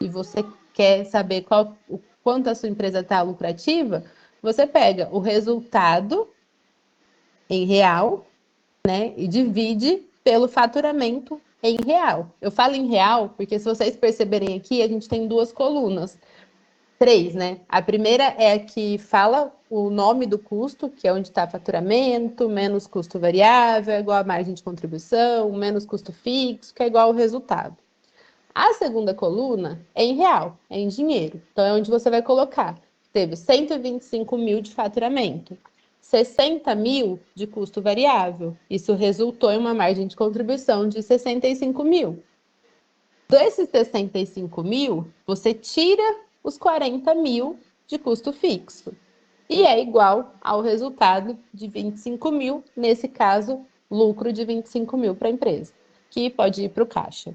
e você quer saber o quanto a sua empresa está lucrativa, você pega o resultado em real, né, e divide pelo faturamento em real. Eu falo em real porque, se vocês perceberem aqui, a gente tem duas colunas. Três, né? A primeira é a que fala o nome do custo, que é onde está faturamento, menos custo variável, é igual a margem de contribuição, menos custo fixo, que é igual ao resultado. A segunda coluna é em real, é em dinheiro. Então, é onde você vai colocar. Teve 125 mil de faturamento, 60 mil de custo variável. Isso resultou em uma margem de contribuição de 65 mil. Desses 65 mil, você tira os 40 mil de custo fixo. E é igual ao resultado de 25 mil, nesse caso, lucro de 25 mil para a empresa, que pode ir para o caixa.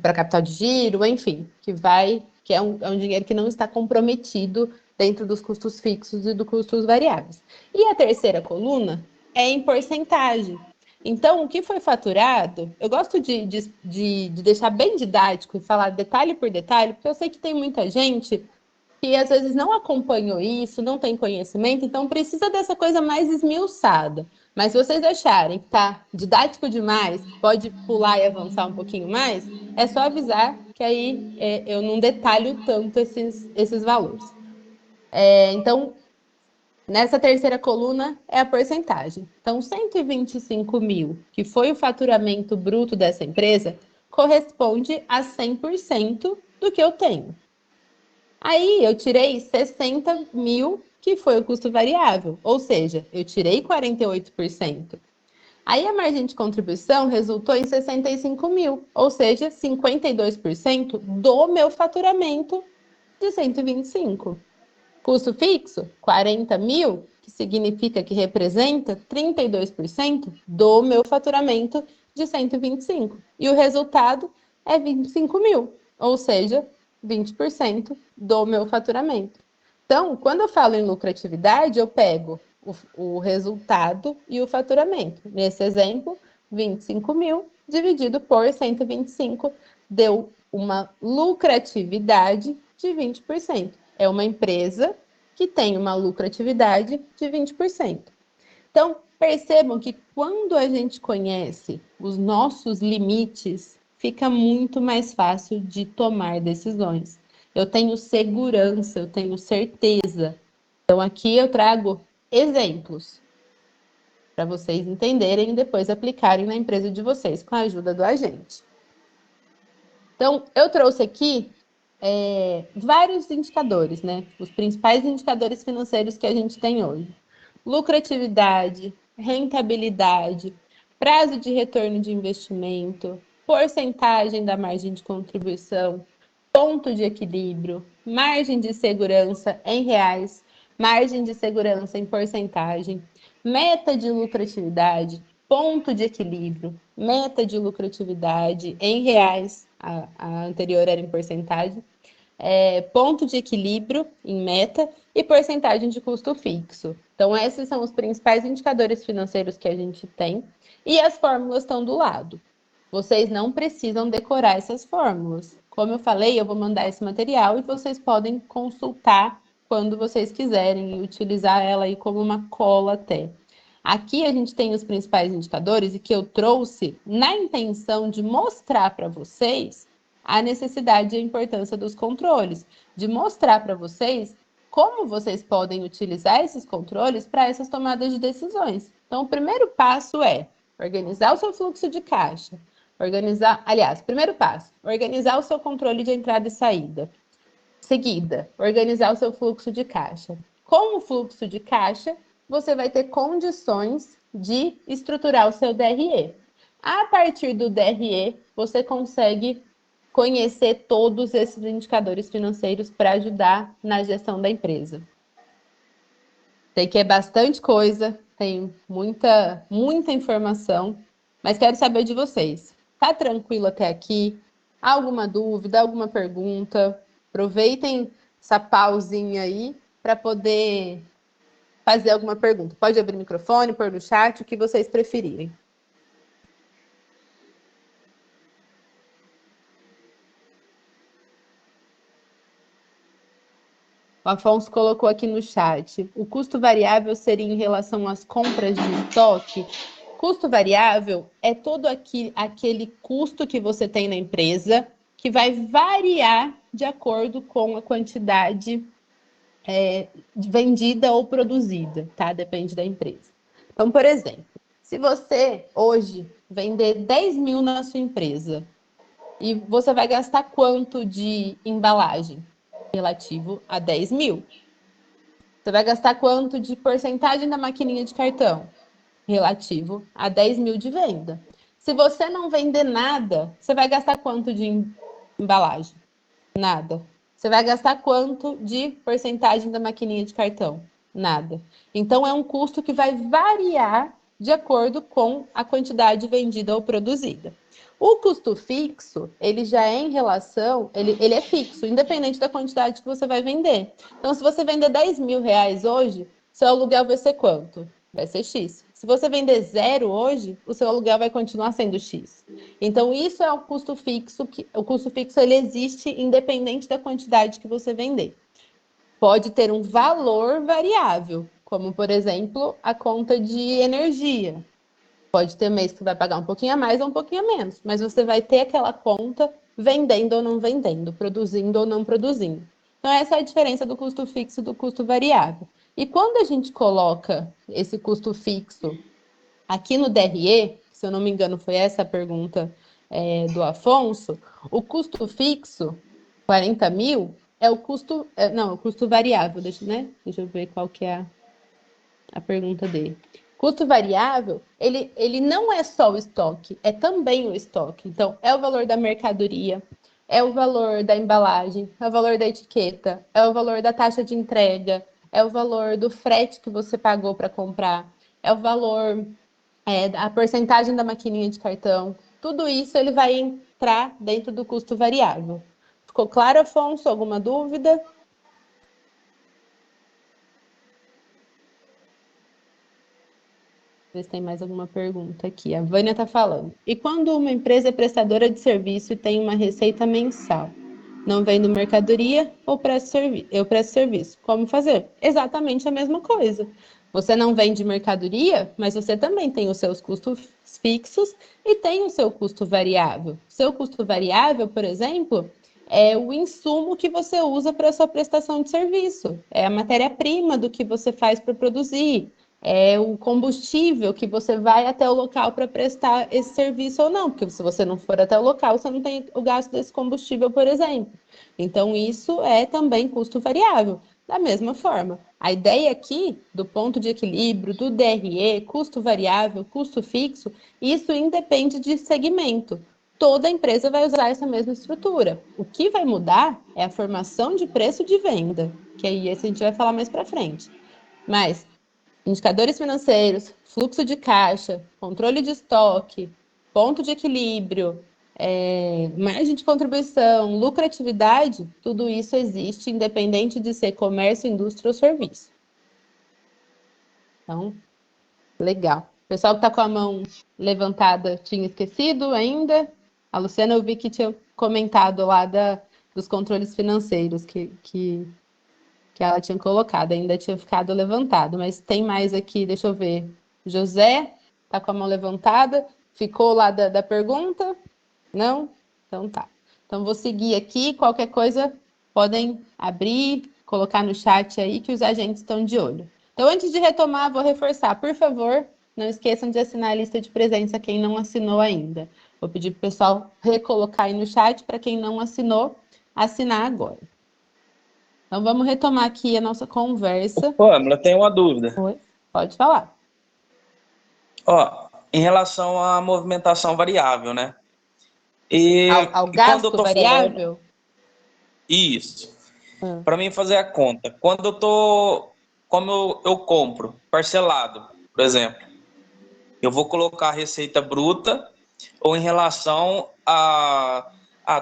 Para capital de giro, enfim, que é um dinheiro que não está comprometido dentro dos custos fixos e dos custos variáveis. E a terceira coluna é em porcentagem. Então, o que foi faturado, eu gosto de deixar bem didático e falar detalhe por detalhe, porque eu sei que tem muita gente que às vezes não acompanhou isso, não tem conhecimento, então precisa dessa coisa mais esmiuçada. Mas se vocês acharem que está didático demais, pode pular e avançar um pouquinho mais, é só avisar que aí eu não detalho tanto esses valores. Então, nessa terceira coluna é a porcentagem. Então, 125 mil, que foi o faturamento bruto dessa empresa, corresponde a 100% do que eu tenho. Aí eu tirei 60 mil, que foi o custo variável, ou seja, eu tirei 48%. Aí a margem de contribuição resultou em 65 mil, ou seja, 52% do meu faturamento de 125. Custo fixo, 40 mil, que significa que representa 32% do meu faturamento de 125. E o resultado é 25 mil, ou seja, 20% do meu faturamento. Então, quando eu falo em lucratividade, eu pego o resultado e o faturamento. Nesse exemplo, 25 mil dividido por 125 deu uma lucratividade de 20%. É uma empresa que tem uma lucratividade de 20%. Então, percebam que quando a gente conhece os nossos limites, fica muito mais fácil de tomar decisões. Eu tenho segurança, eu tenho certeza. Então, aqui eu trago exemplos para vocês entenderem e depois aplicarem na empresa de vocês com a ajuda do agente. Então, eu trouxe aqui vários indicadores, né? Os principais indicadores financeiros que a gente tem hoje. Lucratividade, rentabilidade, prazo de retorno de investimento, porcentagem da margem de contribuição, ponto de equilíbrio, margem de segurança em reais, margem de segurança em porcentagem, meta de lucratividade, ponto de equilíbrio, meta de lucratividade em reais, a anterior era em porcentagem, ponto de equilíbrio em meta e porcentagem de custo fixo. Então, esses são os principais indicadores financeiros que a gente tem e as fórmulas estão do lado. Vocês não precisam decorar essas fórmulas. Como eu falei, eu vou mandar esse material e vocês podem consultar quando vocês quiserem e utilizar ela aí como uma cola até. Aqui a gente tem os principais indicadores e que eu trouxe na intenção de mostrar para vocês a necessidade e a importância dos controles, de mostrar para vocês como vocês podem utilizar esses controles para essas tomadas de decisões. Então, o primeiro passo é organizar o seu fluxo de caixa. Primeiro passo, organizar o seu controle de entrada e saída. Seguida, organizar o seu fluxo de caixa. Com o fluxo de caixa, você vai ter condições de estruturar o seu DRE. A partir do DRE, você consegue conhecer todos esses indicadores financeiros para ajudar na gestão da empresa. Sei que é bastante coisa, tem muita informação, mas quero saber de vocês. Tá tranquilo até aqui? Alguma dúvida, alguma pergunta? Aproveitem essa pausinha aí para poder fazer alguma pergunta. Pode abrir o microfone, pôr no chat, o que vocês preferirem. O Afonso colocou aqui no chat. O custo variável seria em relação às compras de estoque? Custo variável é todo aquele custo que você tem na empresa que vai variar de acordo com a quantidade vendida ou produzida, tá? Depende da empresa. Então, por exemplo, se você hoje vender 10 mil na sua empresa, e você vai gastar quanto de embalagem relativo a 10 mil? Você vai gastar quanto de porcentagem da maquininha de cartão relativo a 10 mil de venda? Se você não vender nada, você vai gastar quanto de embalagem? Nada. Você vai gastar quanto de porcentagem da maquininha de cartão? Nada. Então, é um custo que vai variar de acordo com a quantidade vendida ou produzida. O custo fixo, ele já é em relação, ele é fixo, independente da quantidade que você vai vender. Então, se você vender 10 mil reais hoje, seu aluguel vai ser quanto? Vai ser X. Se você vender zero hoje, o seu aluguel vai continuar sendo X. Então, isso é o custo fixo. O custo fixo ele existe independente da quantidade que você vender. Pode ter um valor variável, como, por exemplo, a conta de energia. Pode ter mês que vai pagar um pouquinho a mais ou um pouquinho a menos, mas você vai ter aquela conta vendendo ou não vendendo, produzindo ou não produzindo. Então, essa é a diferença do custo fixo e do custo variável. E quando a gente coloca esse custo fixo aqui no DRE, se eu não me engano, foi essa a pergunta do Afonso, o custo fixo, 40 mil, é o custo. Não, o custo variável, deixa eu ver qual que é a pergunta dele. Custo variável, ele não é só o estoque, é também o estoque. Então, é o valor da mercadoria, é o valor da embalagem, é o valor da etiqueta, é o valor da taxa de entrega, é o valor do frete que você pagou para comprar, é o valor a porcentagem da maquininha de cartão, tudo isso ele vai entrar dentro do custo variável. Ficou claro, Afonso? Alguma dúvida? Ver se tem mais alguma pergunta aqui. A Vânia está falando. E quando uma empresa é prestadora de serviço e tem uma receita mensal, não vendo mercadoria ou eu presto serviço, como fazer? Exatamente a mesma coisa. Você não vende mercadoria, mas você também tem os seus custos fixos e tem o seu custo variável. Seu custo variável, por exemplo, é o insumo que você usa para a sua prestação de serviço, é a matéria-prima do que você faz para produzir, é o combustível que você vai até o local para prestar esse serviço ou não, porque se você não for até o local, você não tem o gasto desse combustível, por exemplo. Então, isso é também custo variável. Da mesma forma, a ideia aqui do ponto de equilíbrio, do DRE, custo variável, custo fixo, isso independe de segmento. Toda empresa vai usar essa mesma estrutura. O que vai mudar é a formação de preço de venda, que aí esse a gente vai falar mais para frente. Mas indicadores financeiros, fluxo de caixa, controle de estoque, ponto de equilíbrio, margem de contribuição, lucratividade, tudo isso existe, independente de ser comércio, indústria ou serviço. Então, legal. O pessoal que está com a mão levantada tinha esquecido ainda. A Luciana, eu vi que tinha comentado lá dos controles financeiros que ela tinha colocado, ainda tinha ficado levantado, mas tem mais aqui, deixa eu ver. José, tá com a mão levantada, ficou lá da pergunta? Não? Então tá. Então vou seguir aqui, qualquer coisa podem abrir, colocar no chat aí que os agentes estão de olho. Então antes de retomar, vou reforçar, por favor, não esqueçam de assinar a lista de presença quem não assinou ainda. Vou pedir para o pessoal recolocar aí no chat para quem não assinou, assinar agora. Então, vamos retomar aqui a nossa conversa. Pamela, tem uma dúvida. Oi, pode falar. Ó, em relação à movimentação variável, né? Ao E quando eu gasto tô falando variável? isso, para mim fazer a conta, como eu compro parcelado, por exemplo, eu vou colocar a receita bruta ou em relação a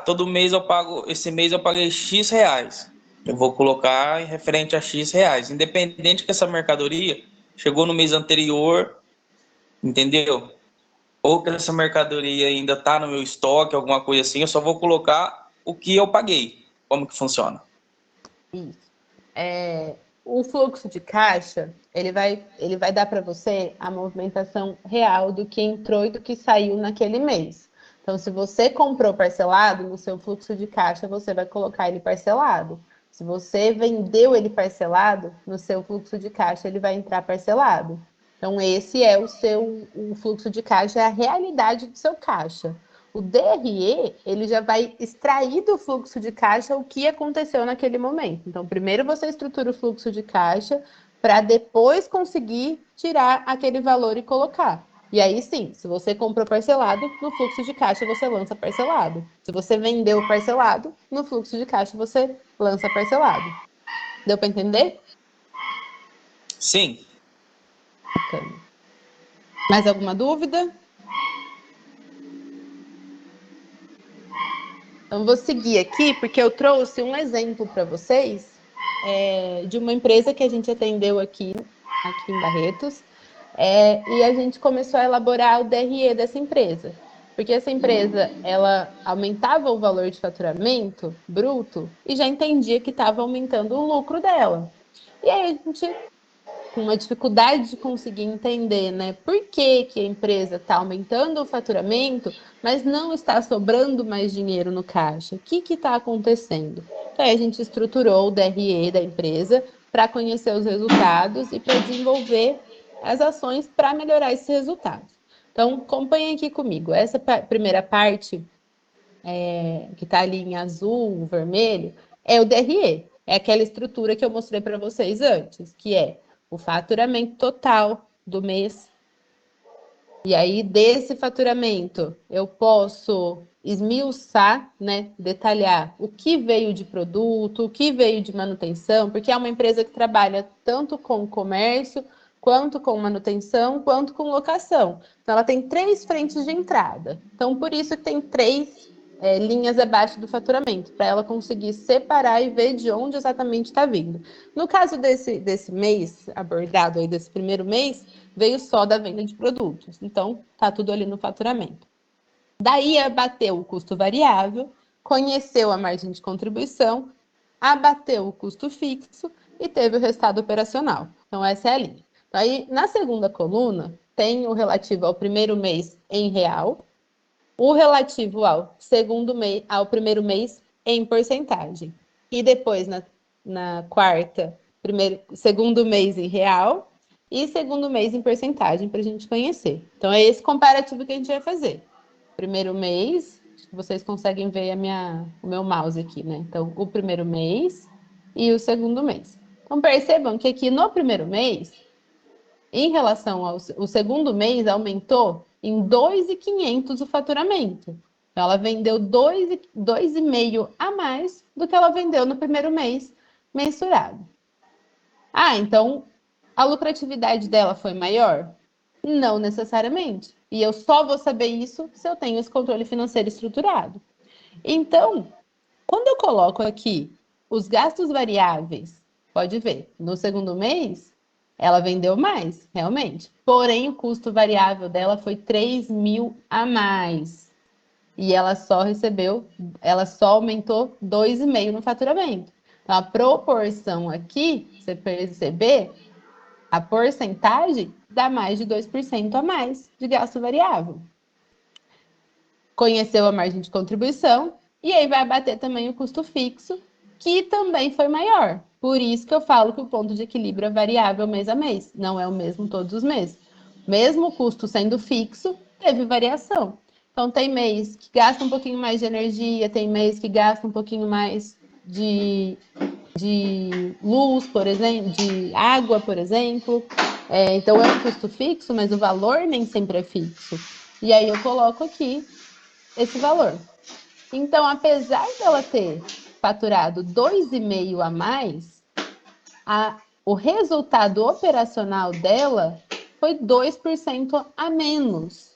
todo mês eu pago, esse mês eu paguei X reais. Eu vou colocar em referente a X reais, independente que essa mercadoria chegou no mês anterior, entendeu? Ou que essa mercadoria ainda está no meu estoque, alguma coisa assim, eu só vou colocar o que eu paguei. Como que funciona? Isso. O fluxo de caixa, ele vai dar para você a movimentação real do que entrou e do que saiu naquele mês. Então, se você comprou parcelado, no seu fluxo de caixa, você vai colocar ele parcelado. Se você vendeu ele parcelado, no seu fluxo de caixa ele vai entrar parcelado. Então, esse é o fluxo de caixa, é a realidade do seu caixa. O DRE, ele já vai extrair do fluxo de caixa o que aconteceu naquele momento. Então, primeiro você estrutura o fluxo de caixa para depois conseguir tirar aquele valor e colocar. E aí sim, se você comprou parcelado, no fluxo de caixa você lança parcelado. Se você vendeu parcelado, no fluxo de caixa você lança parcelado. Deu para entender? Sim. Bacana. Mais alguma dúvida? Então, vou seguir aqui, porque eu trouxe um exemplo para vocês de uma empresa que a gente atendeu aqui em Barretos, e a gente começou a elaborar o DRE dessa empresa. Porque essa empresa, ela aumentava o valor de faturamento bruto e já entendia que estava aumentando o lucro dela. E aí a gente, com uma dificuldade de conseguir entender, né, por que a empresa está aumentando o faturamento, mas não está sobrando mais dinheiro no caixa. O que está acontecendo? Então, aí a gente estruturou o DRE da empresa para conhecer os resultados e para desenvolver as ações para melhorar esses resultados. Então, acompanhem aqui comigo. Essa primeira parte, que está ali em azul, vermelho, é o DRE. É aquela estrutura que eu mostrei para vocês antes, que é o faturamento total do mês. E aí, desse faturamento, eu posso esmiuçar, né, detalhar o que veio de produto, o que veio de manutenção, porque é uma empresa que trabalha tanto com comércio, quanto com manutenção, quanto com locação. Então, ela tem 3 frentes de entrada. Então, por isso que tem 3 linhas abaixo do faturamento, para ela conseguir separar e ver de onde exatamente está vindo. No caso desse mês abordado aí, desse primeiro mês, veio só da venda de produtos. Então, tá tudo ali no faturamento. Daí, abateu o custo variável, conheceu a margem de contribuição, abateu o custo fixo e teve o resultado operacional. Então, essa é a linha. Então, aí, na segunda coluna, tem o relativo ao primeiro mês em real, o relativo ao primeiro mês em porcentagem. E depois, na quarta, segundo mês em real e segundo mês em porcentagem, para a gente conhecer. Então, é esse comparativo que a gente vai fazer. Primeiro mês, acho que vocês conseguem ver o meu mouse aqui, né? Então, o primeiro mês e o segundo mês. Então, percebam que aqui no primeiro mês, em relação ao segundo mês, aumentou em 2.500 o faturamento. Ela vendeu 2,5 a mais do que ela vendeu no primeiro mês mensurado. Então a lucratividade dela foi maior? Não necessariamente. E eu só vou saber isso se eu tenho esse controle financeiro estruturado. Então, quando eu coloco aqui os gastos variáveis, pode ver, no segundo mês, ela vendeu mais, realmente. Porém, o custo variável dela foi 3.000 a mais. E ela só aumentou 2,5 no faturamento. Então, a proporção aqui, você perceber, a porcentagem dá mais de 2% a mais de gasto variável. Conheceu a margem de contribuição e aí vai abater também o custo fixo, que também foi maior. Por isso que eu falo que o ponto de equilíbrio é variável mês a mês, não é o mesmo todos os meses. Mesmo o custo sendo fixo, teve variação. Então, tem mês que gasta um pouquinho mais de energia, tem mês que gasta um pouquinho mais de luz, por exemplo, de água, por exemplo. Então, é um custo fixo, mas o valor nem sempre é fixo. E aí eu coloco aqui esse valor. Então, apesar dela ter faturado 2,5 a mais, o resultado operacional dela foi 2% a menos.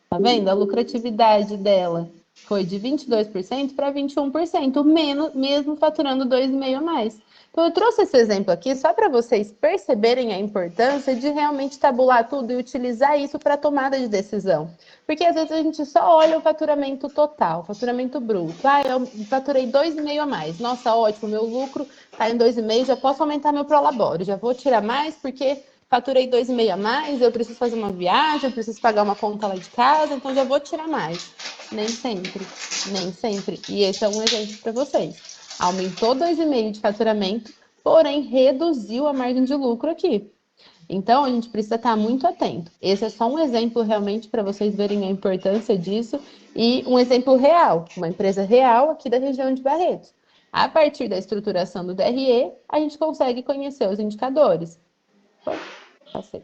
Tá vendo? A lucratividade dela foi de 22% para 21%, menos, mesmo faturando 2,5 a mais. Então, eu trouxe esse exemplo aqui só para vocês perceberem a importância de realmente tabular tudo e utilizar isso para tomada de decisão. Porque às vezes a gente só olha o faturamento total, faturamento bruto. Eu faturei 2,5 a mais. Nossa, ótimo, meu lucro está em 2,5, já posso aumentar meu prolabore, já vou tirar mais porque faturei 2,5 a mais, eu preciso fazer uma viagem, eu preciso pagar uma conta lá de casa, então já vou tirar mais. Nem sempre, nem sempre. E esse é um exemplo para vocês. aumentou 2,5 de faturamento, porém reduziu a margem de lucro aqui. Então, a gente precisa estar muito atento. Esse é só um exemplo realmente para vocês verem a importância disso e um exemplo real, uma empresa real aqui da região de Barretos. A partir da estruturação do DRE, a gente consegue conhecer os indicadores. Passei.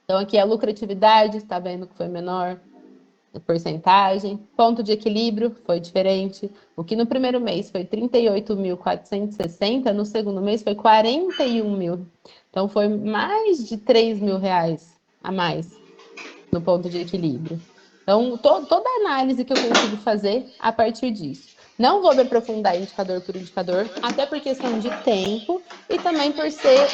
Então, aqui a lucratividade, está vendo que foi menor, a porcentagem, ponto de equilíbrio foi diferente. O que no primeiro mês foi 38.460, no segundo mês foi 41 mil. Então, foi mais de 3 mil reais a mais no ponto de equilíbrio. Então, toda a análise que eu consigo fazer a partir disso. Não vou me aprofundar indicador por indicador, até por questão de tempo e também por ser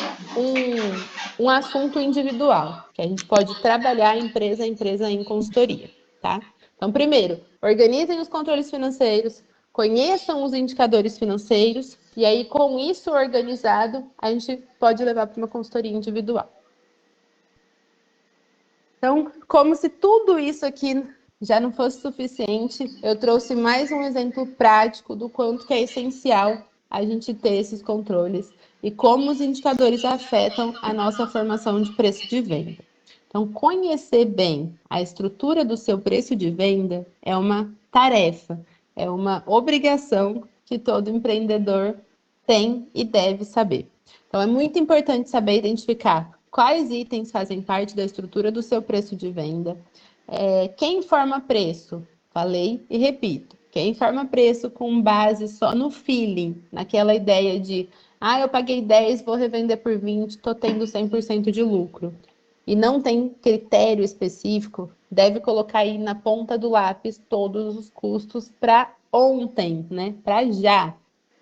um assunto individual, que a gente pode trabalhar empresa a empresa em consultoria, tá? Então, primeiro, organizem os controles financeiros, conheçam os indicadores financeiros, e aí, com isso organizado, a gente pode levar para uma consultoria individual. Então, como se tudo isso aqui já não fosse suficiente, eu trouxe mais um exemplo prático do quanto que é essencial a gente ter esses controles e como os indicadores afetam a nossa formação de preço de venda. Então, conhecer bem a estrutura do seu preço de venda é uma tarefa, é uma obrigação que todo empreendedor tem e deve saber. Então, é muito importante saber identificar quais itens fazem parte da estrutura do seu preço de venda. Quem forma preço? Falei e repito. Quem forma preço com base só no feeling, naquela ideia de eu paguei 10, vou revender por 20, estou tendo 100% de lucro. E não tem critério específico, deve colocar aí na ponta do lápis todos os custos para ontem, né? Para já.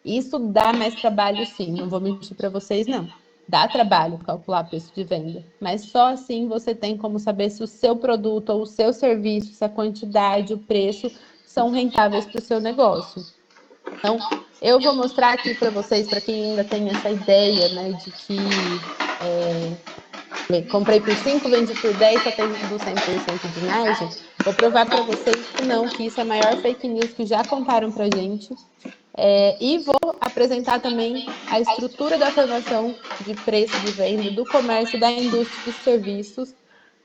Isso dá mais trabalho, sim, não vou mentir para vocês, não. Dá trabalho calcular preço de venda, mas só assim você tem como saber se o seu produto ou o seu serviço, se a quantidade, o preço são rentáveis para o seu negócio. Então, eu vou mostrar aqui para vocês, para quem ainda tem essa ideia, né, de que comprei por 5, vendi por 10, só tendo 100% de margem. Vou provar para vocês que não, que isso é a maior fake news que já contaram para a gente. E vou apresentar também a estrutura da formação de preço de venda, do comércio, da indústria de serviços,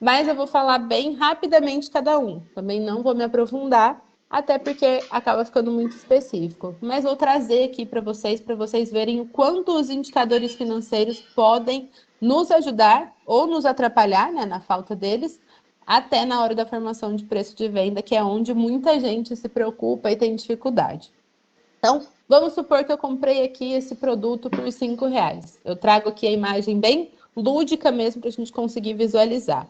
mas eu vou falar bem rapidamente cada um. Também não vou me aprofundar, até porque acaba ficando muito específico. Mas vou trazer aqui para vocês verem o quanto os indicadores financeiros podem nos ajudar ou nos atrapalhar, né, na falta deles, até na hora da formação de preço de venda, que é onde muita gente se preocupa e tem dificuldade. Então, vamos supor que eu comprei aqui esse produto por R$5. Eu trago aqui a imagem bem lúdica mesmo para a gente conseguir visualizar.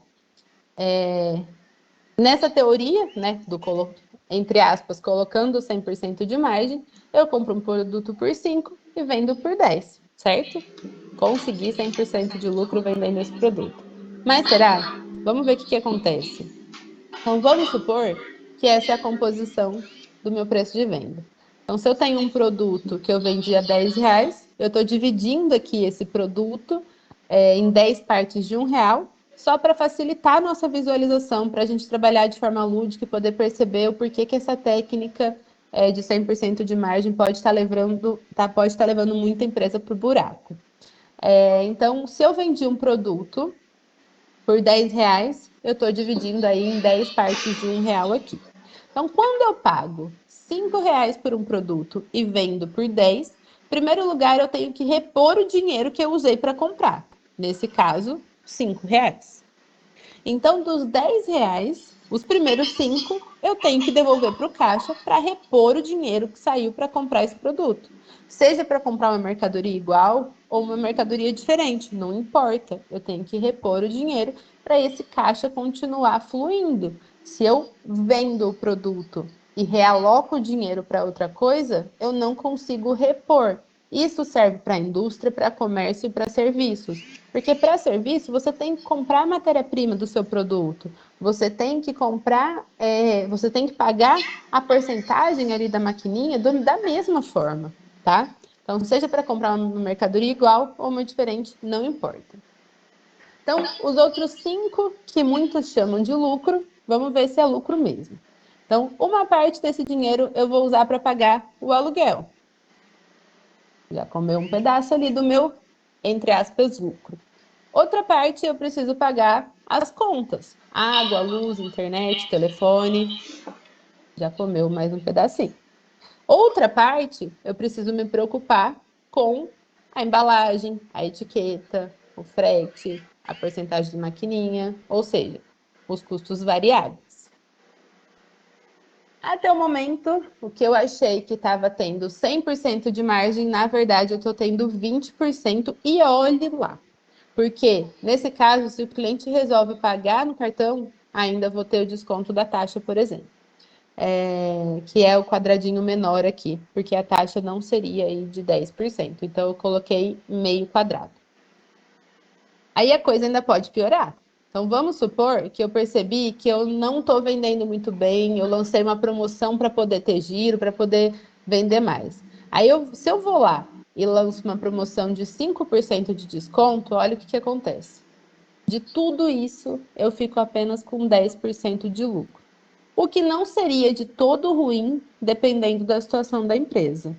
Nessa teoria, né, entre aspas, colocando 100% de margem, eu compro um produto por 5 e vendo por 10, certo? Consegui 100% de lucro vendendo esse produto. Mas será? Vamos ver o que acontece. Então, vamos supor que essa é a composição do meu preço de venda. Então, se eu tenho um produto que eu vendi a R$10, eu estou dividindo aqui esse produto em 10 partes de R$1, só para facilitar a nossa visualização, para a gente trabalhar de forma lúdica e poder perceber o porquê que essa técnica de 100% de margem pode estar levando muita empresa para o buraco. Então, se eu vendi um produto por R$10, eu estou dividindo aí em 10 partes de R$1 aqui. Então, quando eu pago R$5 por um produto e vendo por 10, em primeiro lugar, eu tenho que repor o dinheiro que eu usei para comprar. Nesse caso, R$5. Então, dos R$10, os primeiros 5 eu tenho que devolver para o caixa para repor o dinheiro que saiu para comprar esse produto. Seja para comprar uma mercadoria igual ou uma mercadoria diferente, não importa. Eu tenho que repor o dinheiro para esse caixa continuar fluindo. Se eu vendo o produto e realoco o dinheiro para outra coisa, eu não consigo repor. Isso serve para a indústria, para comércio e para serviços. Porque para serviço, você tem que comprar a matéria-prima do seu produto. Você tem que comprar, você tem que pagar a porcentagem ali da maquininha da mesma forma, tá? Então, seja para comprar uma mercadoria igual ou uma diferente, não importa. Então, os outros 5, que muitos chamam de lucro, vamos ver se é lucro mesmo. Então, uma parte desse dinheiro eu vou usar para pagar o aluguel. Já comeu um pedaço ali do meu, entre aspas, lucro. Outra parte, eu preciso pagar as contas. Água, luz, internet, telefone. Já comeu mais um pedacinho. Outra parte, eu preciso me preocupar com a embalagem, a etiqueta, o frete, a porcentagem de maquininha, ou seja, os custos variáveis. Até o momento, o que eu achei que estava tendo 100% de margem, na verdade, eu estou tendo 20% e olhe lá. Porque, nesse caso, se o cliente resolve pagar no cartão, ainda vou ter o desconto da taxa, por exemplo. Que é o quadradinho menor aqui, porque a taxa não seria aí de 10%. Então, eu coloquei meio quadrado. Aí a coisa ainda pode piorar. Então, vamos supor que eu percebi que eu não estou vendendo muito bem, eu lancei uma promoção para poder ter giro, para poder vender mais. Aí, se eu vou lá e lanço uma promoção de 5% de desconto, olha o que acontece. De tudo isso, eu fico apenas com 10% de lucro. O que não seria de todo ruim, dependendo da situação da empresa.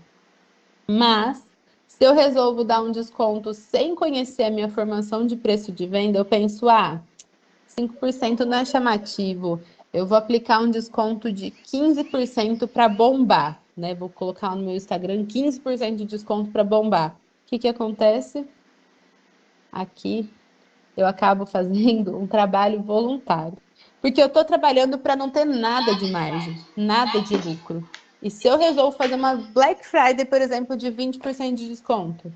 Mas, se eu resolvo dar um desconto sem conhecer a minha formação de preço de venda, eu penso, 5% não é chamativo. Eu vou aplicar um desconto de 15% para bombar, né? Vou colocar no meu Instagram 15% de desconto para bombar. O que acontece? Aqui eu acabo fazendo um trabalho voluntário. Porque eu estou trabalhando para não ter nada de margem, nada de lucro. E se eu resolvo fazer uma Black Friday, por exemplo, de 20% de desconto,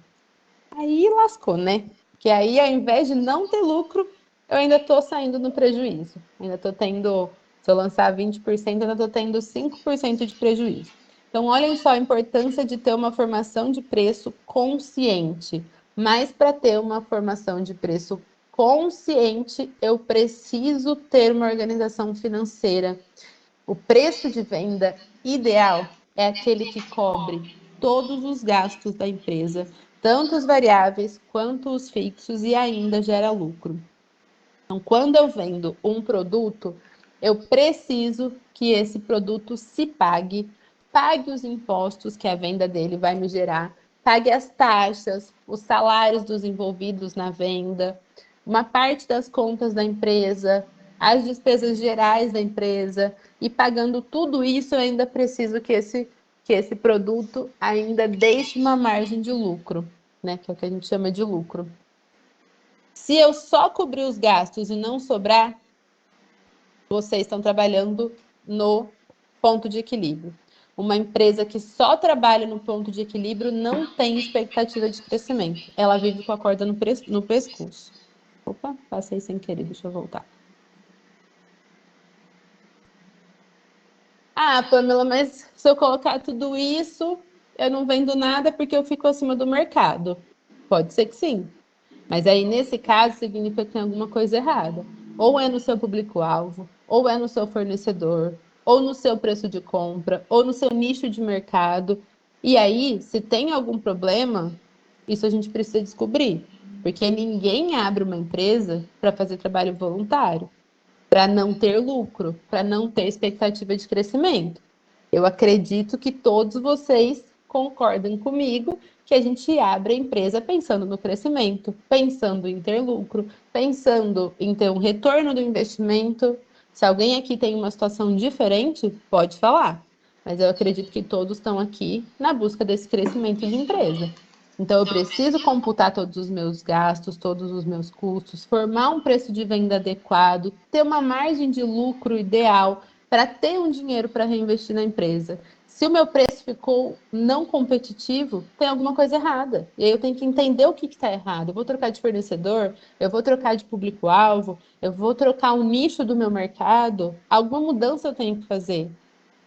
aí lascou, né? Porque aí, ao invés de não ter lucro, eu ainda estou saindo no prejuízo. Ainda estou tendo, se eu lançar 20%, ainda estou tendo 5% de prejuízo. Então, olhem só a importância de ter uma formação de preço consciente. Mas para ter uma formação de preço consciente, eu preciso ter uma organização financeira. O preço de venda ideal é aquele que cobre todos os gastos da empresa, tanto os variáveis quanto os fixos, e ainda gera lucro. Então, quando eu vendo um produto, eu preciso que esse produto se pague os impostos que a venda dele vai me gerar, pague as taxas, os salários dos envolvidos na venda, uma parte das contas da empresa, as despesas gerais da empresa, e pagando tudo isso, eu ainda preciso que esse produto ainda deixe uma margem de lucro, né? Que é o que a gente chama de lucro. Se eu só cobrir os gastos e não sobrar, vocês estão trabalhando no ponto de equilíbrio. Uma empresa que só trabalha no ponto de equilíbrio não tem expectativa de crescimento. Ela vive com a corda no pescoço. Opa, passei sem querer, deixa eu voltar. Pamela, mas se eu colocar tudo isso, eu não vendo nada porque eu fico acima do mercado. Pode ser que sim. Mas aí, nesse caso, significa que tem alguma coisa errada. Ou é no seu público-alvo, ou é no seu fornecedor, ou no seu preço de compra, ou no seu nicho de mercado. E aí, se tem algum problema, isso a gente precisa descobrir. Porque ninguém abre uma empresa para fazer trabalho voluntário, para não ter lucro, para não ter expectativa de crescimento. Eu acredito que todos vocês concordem comigo que a gente abre a empresa pensando no crescimento, pensando em ter lucro, pensando em ter um retorno do investimento. Se alguém aqui tem uma situação diferente, pode falar. Mas eu acredito que todos estão aqui na busca desse crescimento de empresa. Então, eu preciso computar todos os meus gastos, todos os meus custos, formar um preço de venda adequado, ter uma margem de lucro ideal para ter um dinheiro para reinvestir na empresa. Se o meu preço ficou não competitivo, tem alguma coisa errada. E aí eu tenho que entender o que está errado. Eu vou trocar de fornecedor, eu vou trocar de público-alvo, eu vou trocar o nicho do meu mercado. Alguma mudança eu tenho que fazer.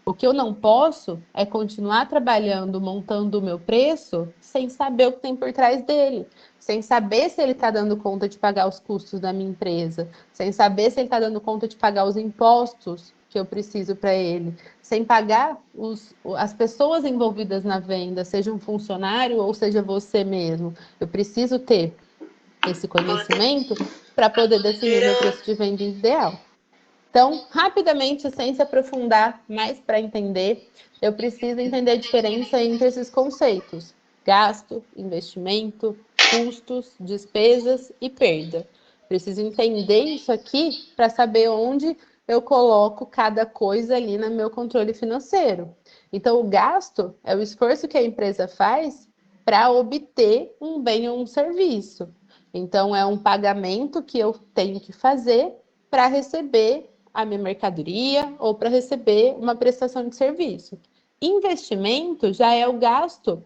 O que eu não posso é continuar trabalhando, montando o meu preço, sem saber o que tem por trás dele, sem saber se ele está dando conta de pagar os custos da minha empresa, sem saber se ele está dando conta de pagar os impostos que eu preciso para ele, sem pagar as pessoas envolvidas na venda, seja um funcionário ou seja você mesmo. Eu preciso ter esse conhecimento para poder definir meu preço de venda ideal. Então, rapidamente, sem se aprofundar mais para entender, eu preciso entender a diferença entre esses conceitos. gasto, investimento, custos, despesas e perda. Preciso entender isso aqui para saber onde eu coloco cada coisa ali no meu controle financeiro. Então, o gasto é o esforço que a empresa faz para obter um bem ou um serviço. Então, é um pagamento que eu tenho que fazer para receber a minha mercadoria ou para receber uma prestação de serviço. Investimento já é o gasto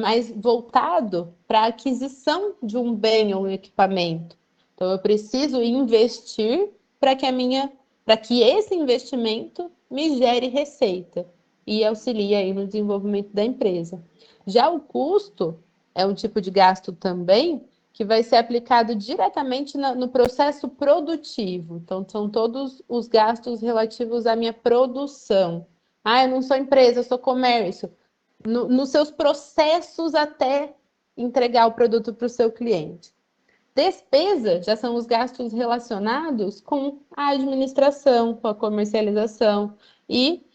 mais voltado para a aquisição de um bem ou um equipamento. Então, eu preciso investir para que esse investimento me gere receita e auxilie aí no desenvolvimento da empresa. Já o custo é um tipo de gasto também que vai ser aplicado diretamente no processo produtivo. Então, são todos os gastos relativos à minha produção. Ah, eu não sou empresa, eu sou comércio. Nos seus processos até entregar o produto para o seu cliente. Despesa já são os gastos relacionados com a administração, com a comercialização e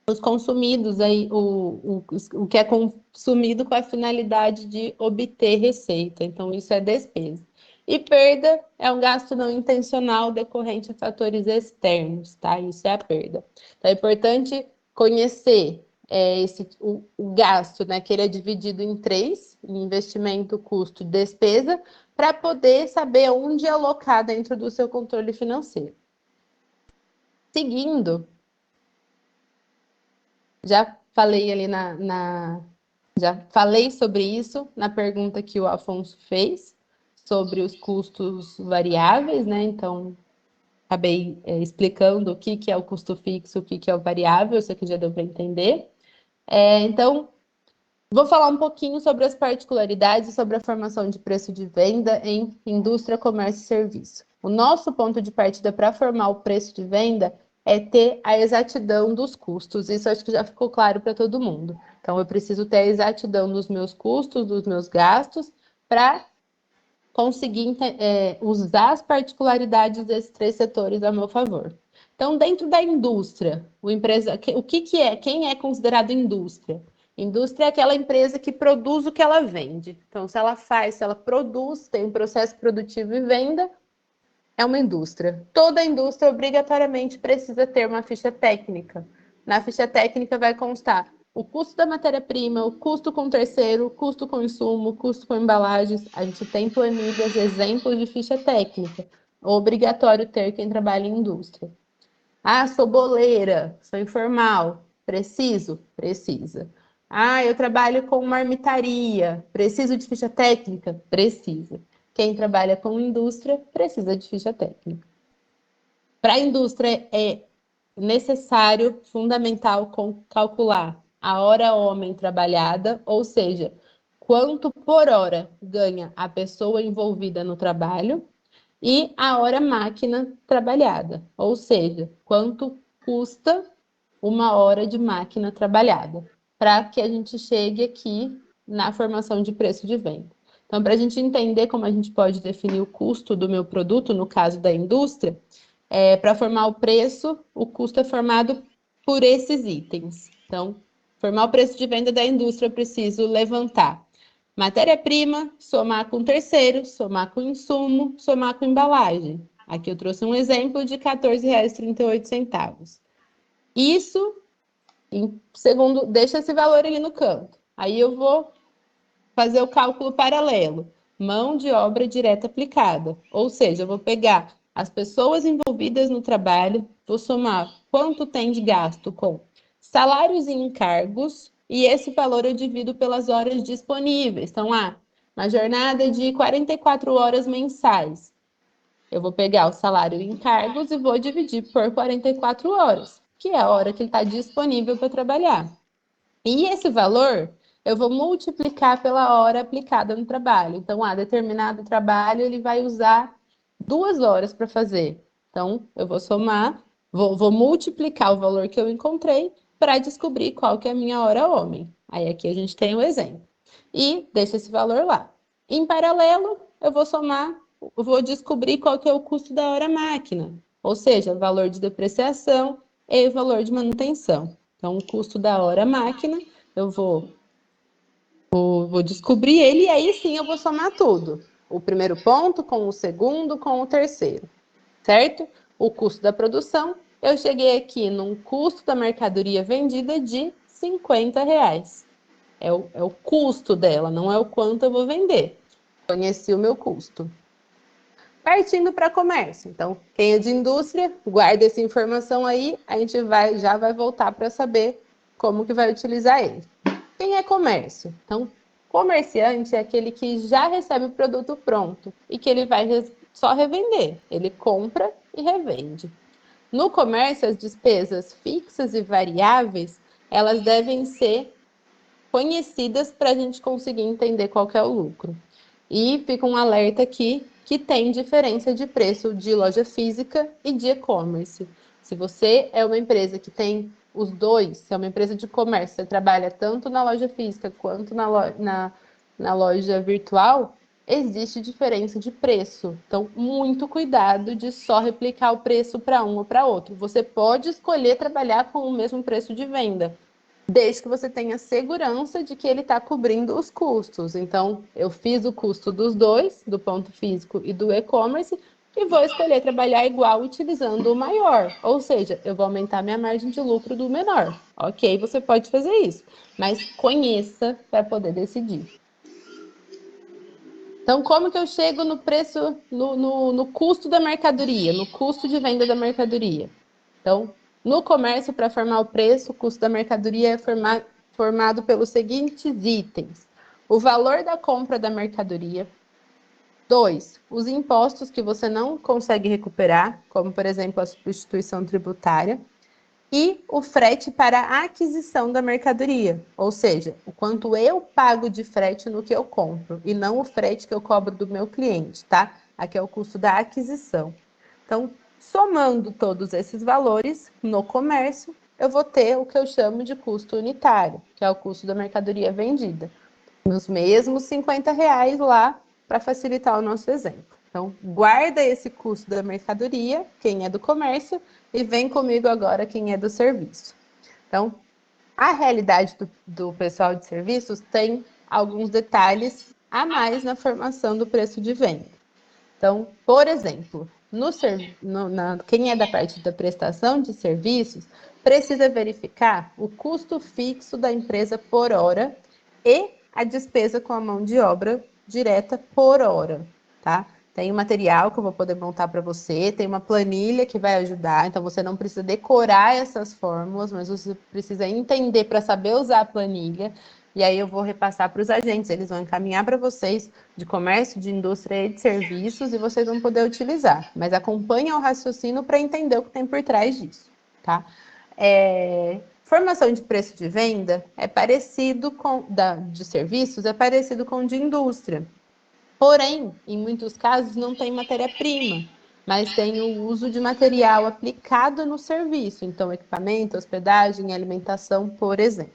os consumidos, aí, o que é consumido com a finalidade de obter receita. Então, isso é despesa. E perda é um gasto não intencional decorrente de fatores externos, tá? Isso é a perda. Então, é importante conhecer o gasto, né? Que ele é dividido em 3, investimento, custo e despesa, para poder saber onde alocar dentro do seu controle financeiro. Seguindo, já falei ali já falei sobre isso na pergunta que o Afonso fez, sobre os custos variáveis, né? Então, acabei explicando o que é o custo fixo, o que é o variável, isso aqui já deu para entender. Então, vou falar um pouquinho sobre as particularidades sobre a formação de preço de venda em indústria, comércio e serviço. O nosso ponto de partida para formar o preço de venda é ter a exatidão dos custos. Isso acho que já ficou claro para todo mundo. Então, eu preciso ter a exatidão dos meus custos, dos meus gastos, para conseguir usar as particularidades desses 3 setores a meu favor. Então, dentro da indústria, o que é? Quem é considerado indústria? Indústria é aquela empresa que produz o que ela vende. Então, se ela produz, tem um processo produtivo e venda, é uma indústria. Toda indústria obrigatoriamente precisa ter uma ficha técnica. Na ficha técnica vai constar o custo da matéria-prima, o custo com terceiro, o custo com insumo, o custo com embalagens. A gente tem planilhas, exemplos de ficha técnica. Obrigatório ter quem trabalha em indústria. Ah, sou boleira, sou informal. Preciso? Precisa. Ah, eu trabalho com marmitaria. Preciso de ficha técnica? Precisa. Quem trabalha com indústria precisa de ficha técnica. Para a indústria é necessário, fundamental, calcular a hora homem trabalhada, ou seja, quanto por hora ganha a pessoa envolvida no trabalho, e a hora máquina trabalhada, ou seja, quanto custa uma hora de máquina trabalhada, para que a gente chegue aqui na formação de preço de venda. Então, para a gente entender como a gente pode definir o custo do meu produto, no caso da indústria, para formar o preço, o custo é formado por esses itens. Então, formar o preço de venda da indústria, eu preciso levantar matéria-prima, somar com terceiro, somar com insumo, somar com embalagem. Aqui eu trouxe um exemplo de R$ 14,38. Isso, em segundo, deixa esse valor ali no canto. Aí eu vou fazer o cálculo paralelo. Mão de obra direta aplicada. Ou seja, eu vou pegar as pessoas envolvidas no trabalho, vou somar quanto tem de gasto com salários e encargos, e esse valor eu divido pelas horas disponíveis. Então, uma jornada de 44 horas mensais. Eu vou pegar o salário e encargos e vou dividir por 44 horas, que é a hora que ele está disponível para trabalhar. E esse valor eu vou multiplicar pela hora aplicada no trabalho. Então, determinado trabalho ele vai usar 2 horas para fazer. Então, eu vou somar, vou multiplicar o valor que eu encontrei para descobrir qual que é a minha hora homem. Aí aqui a gente tem o exemplo. E deixa esse valor lá. Em paralelo, eu vou somar, eu vou descobrir qual que é o custo da hora máquina, ou seja, o valor de depreciação e o valor de manutenção. Então, o custo da hora máquina, eu vou Vou descobrir ele e aí sim eu vou somar tudo. O primeiro ponto com o segundo, com o terceiro, certo? O custo da produção, eu cheguei aqui num custo da mercadoria vendida de R$50. É o custo dela, não é o quanto eu vou vender. Conheci o meu custo. Partindo para comércio. Então, quem é de indústria, guarda essa informação aí, a gente já vai voltar para saber como que vai utilizar ele. Quem é comércio? Então, comerciante é aquele que já recebe o produto pronto e que ele vai só revender. Ele compra e revende. No comércio, as despesas fixas e variáveis, elas devem ser conhecidas para a gente conseguir entender qual que é o lucro. E fica um alerta aqui que tem diferença de preço de loja física e de e-commerce. Se você é uma empresa que tem os dois, se é uma empresa de comércio, você trabalha tanto na loja física quanto na loja virtual, existe diferença de preço. Então, muito cuidado de só replicar o preço para um ou para outro. Você pode escolher trabalhar com o mesmo preço de venda, desde que você tenha segurança de que ele está cobrindo os custos. Então, eu fiz o custo dos dois, do ponto físico e do e-commerce, e vou escolher trabalhar igual utilizando o maior. Ou seja, eu vou aumentar minha margem de lucro do menor. Ok, você pode fazer isso, mas conheça para poder decidir. Então, como que eu chego no preço, no custo da mercadoria, no custo de venda da mercadoria? Então, no comércio, para formar o preço, o custo da mercadoria é formado pelos seguintes itens: o valor da compra da mercadoria. 2, os impostos que você não consegue recuperar, como, por exemplo, a substituição tributária. E o frete para a aquisição da mercadoria, ou seja, o quanto eu pago de frete no que eu compro, e não o frete que eu cobro do meu cliente, tá? Aqui é o custo da aquisição. Então, somando todos esses valores no comércio, eu vou ter o que eu chamo de custo unitário, que é o custo da mercadoria vendida. Nos mesmos R$50 lá, para facilitar o nosso exemplo. Então, guarda esse custo da mercadoria, quem é do comércio, e vem comigo agora quem é do serviço. Então, a realidade do pessoal de serviços tem alguns detalhes a mais na formação do preço de venda. Então, por exemplo, quem é da parte da prestação de serviços, precisa verificar o custo fixo da empresa por hora e a despesa com a mão de obra direta por hora, tá? Tem um material que eu vou poder montar para você, tem uma planilha que vai ajudar, então você não precisa decorar essas fórmulas, mas você precisa entender para saber usar a planilha, e aí eu vou repassar para os agentes, eles vão encaminhar para vocês de comércio, de indústria e de serviços, e vocês vão poder utilizar, mas acompanhe o raciocínio para entender o que tem por trás disso, tá? Formação de preço de venda é parecido de serviços, é parecido com de indústria. Porém, em muitos casos, não tem matéria-prima, mas tem o uso de material aplicado no serviço. Então, equipamento, hospedagem, alimentação, por exemplo.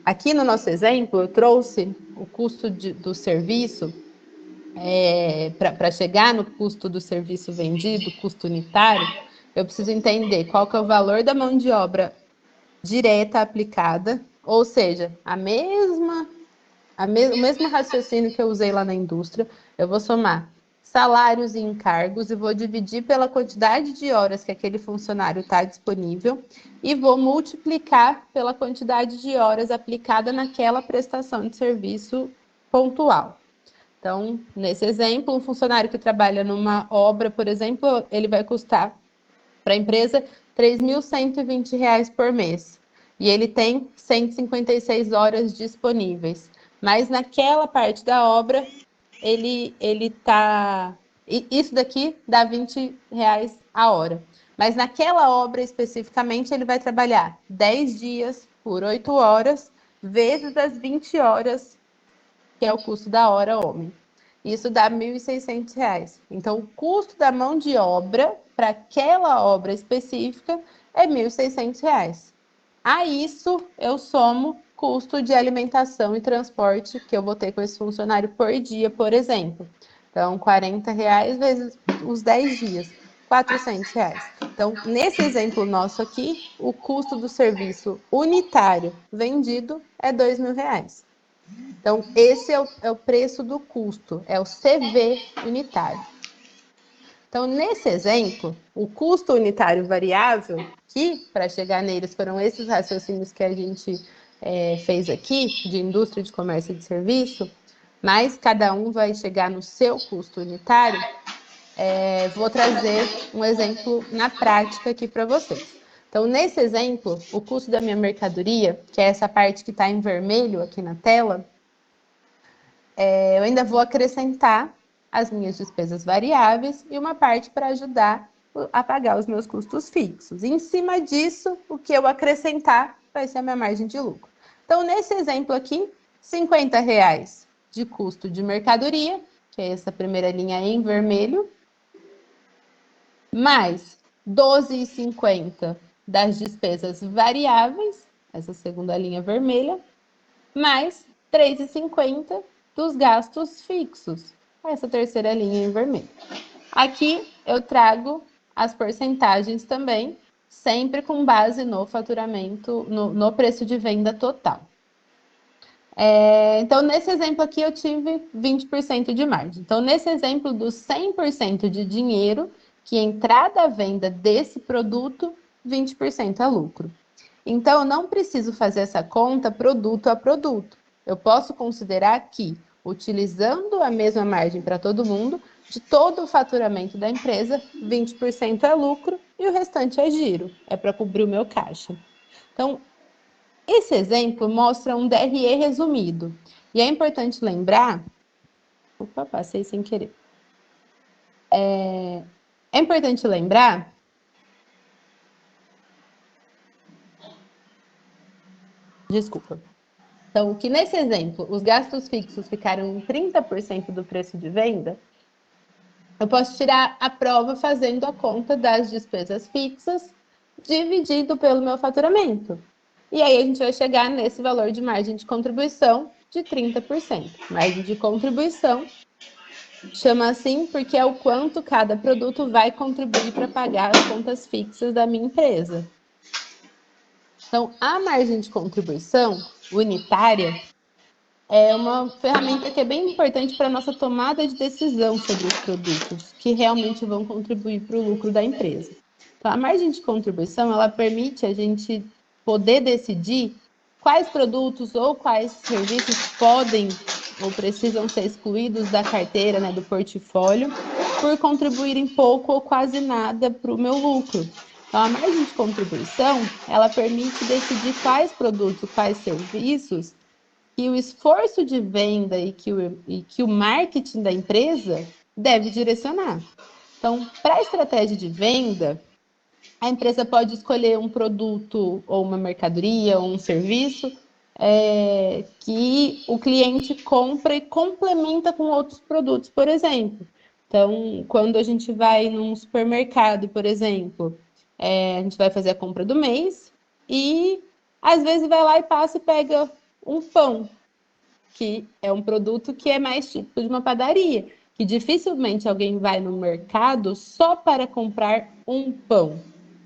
Aqui no nosso exemplo, eu trouxe o custo do serviço, para chegar no custo do serviço vendido, custo unitário, eu preciso entender qual que é o valor da mão de obra direta aplicada, ou seja, o mesmo raciocínio que eu usei lá na indústria, eu vou somar salários e encargos e vou dividir pela quantidade de horas que aquele funcionário está disponível e vou multiplicar pela quantidade de horas aplicada naquela prestação de serviço pontual. Então, nesse exemplo, um funcionário que trabalha numa obra, por exemplo, ele vai custar para a empresa R$ 3.120 por mês. E ele tem 156 horas disponíveis. Mas naquela parte da obra, ele tá. Isso daqui dá R$20 a hora. Mas naquela obra especificamente, ele vai trabalhar 10 dias por 8 horas, vezes as 20 horas, que é o custo da hora homem. Isso dá R$ 1.600. Então, o custo da mão de obra para aquela obra específica é R$ 1.600. A isso, eu somo custo de alimentação e transporte que eu vou ter com esse funcionário por dia, por exemplo. Então, R$ 40 vezes os 10 dias. R$ 400. Então, nesse exemplo nosso aqui, o custo do serviço unitário vendido é R$ 2.000. Então, esse é o preço do custo, é o CV unitário. Então, nesse exemplo, o custo unitário variável, que para chegar neles foram esses raciocínios que a gente fez aqui, de indústria, de comércio e de serviço, mas cada um vai chegar no seu custo unitário. Vou trazer um exemplo na prática aqui para vocês. Então, nesse exemplo, o custo da minha mercadoria, que é essa parte que está em vermelho aqui na tela, eu ainda vou acrescentar as minhas despesas variáveis e uma parte para ajudar a pagar os meus custos fixos. E, em cima disso, o que eu acrescentar vai ser a minha margem de lucro. Então, nesse exemplo aqui, R$ 50 de custo de mercadoria, que é essa primeira linha em vermelho, mais R$ 12,50 das despesas variáveis, essa segunda linha vermelha, mais R$ 3,50 dos gastos fixos, essa terceira linha em vermelho. Aqui eu trago as porcentagens também, sempre com base no faturamento, no preço de venda total. Então, nesse exemplo aqui, eu tive 20% de margem. Então, nesse exemplo dos 100% de dinheiro que entrar da venda desse produto, 20% é lucro. Então, eu não preciso fazer essa conta produto a produto. Eu posso considerar que, utilizando a mesma margem para todo mundo, de todo o faturamento da empresa, 20% é lucro e o restante é giro, é para cobrir o meu caixa. Então, esse exemplo mostra um DRE resumido. E é importante lembrar... Opa, passei sem querer. É importante lembrar... Desculpa. Então, que nesse exemplo, os gastos fixos ficaram em 30% do preço de venda, eu posso tirar a prova fazendo a conta das despesas fixas dividido pelo meu faturamento. E aí a gente vai chegar nesse valor de margem de contribuição de 30%. Margem de contribuição chama assim porque é o quanto cada produto vai contribuir para pagar as contas fixas da minha empresa. Então, a margem de contribuição unitária é uma ferramenta que é bem importante para a nossa tomada de decisão sobre os produtos que realmente vão contribuir para o lucro da empresa. Então, a margem de contribuição, ela permite a gente poder decidir quais produtos ou quais serviços podem ou precisam ser excluídos da carteira, né, do portfólio, por contribuírem pouco ou quase nada para o meu lucro. Então, a margem de contribuição, ela permite decidir quais produtos, quais serviços que o esforço de venda e que o marketing da empresa deve direcionar. Então, para a estratégia de venda, a empresa pode escolher um produto ou uma mercadoria ou um serviço que o cliente compra e complementa com outros produtos, por exemplo. Então, quando a gente vai num supermercado, por exemplo, a gente vai fazer a compra do mês e às vezes vai lá e passa e pega um pão, que é um produto que é mais típico de uma padaria, que dificilmente alguém vai no mercado só para comprar um pão.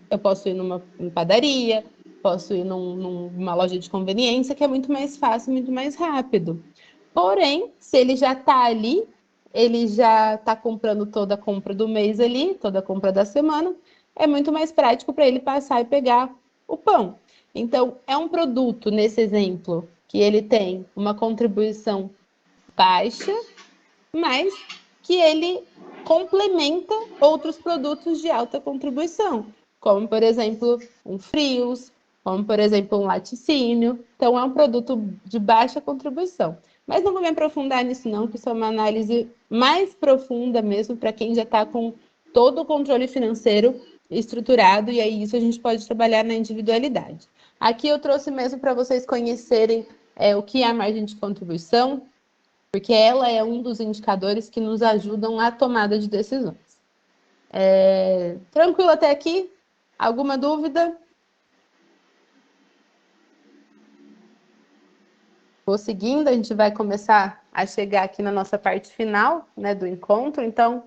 Eu posso ir numa padaria, posso ir numa loja de conveniência, que é muito mais fácil, muito mais rápido. Porém, se ele já está ali, ele já está comprando toda a compra do mês ali, toda a compra da semana, é muito mais prático para ele passar e pegar o pão. Então, é um produto, nesse exemplo, que ele tem uma contribuição baixa, mas que ele complementa outros produtos de alta contribuição, como, por exemplo, um frios, como, por exemplo, um laticínio. Então, é um produto de baixa contribuição. Mas não vou me aprofundar nisso não, que isso é uma análise mais profunda mesmo para quem já está com todo o controle financeiro estruturado, e aí isso a gente pode trabalhar na individualidade. Aqui eu trouxe mesmo para vocês conhecerem o que é a margem de contribuição, porque ela é um dos indicadores que nos ajudam à tomada de decisões. Tranquilo até aqui? Alguma dúvida? Vou seguindo, a gente vai começar a chegar aqui na nossa parte final, né, do encontro. Então,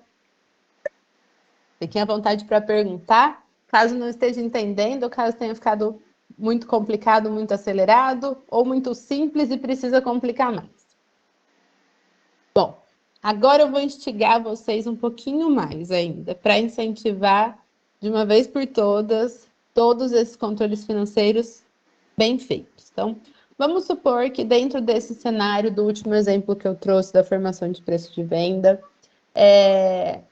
Fiquem à vontade para perguntar, caso não esteja entendendo, ou caso tenha ficado muito complicado, muito acelerado, ou muito simples e precisa complicar mais. Bom, agora eu vou instigar vocês um pouquinho mais ainda, para incentivar de uma vez por todas, todos esses controles financeiros bem feitos. Então, vamos supor que dentro desse cenário do último exemplo que eu trouxe da formação de preço de venda,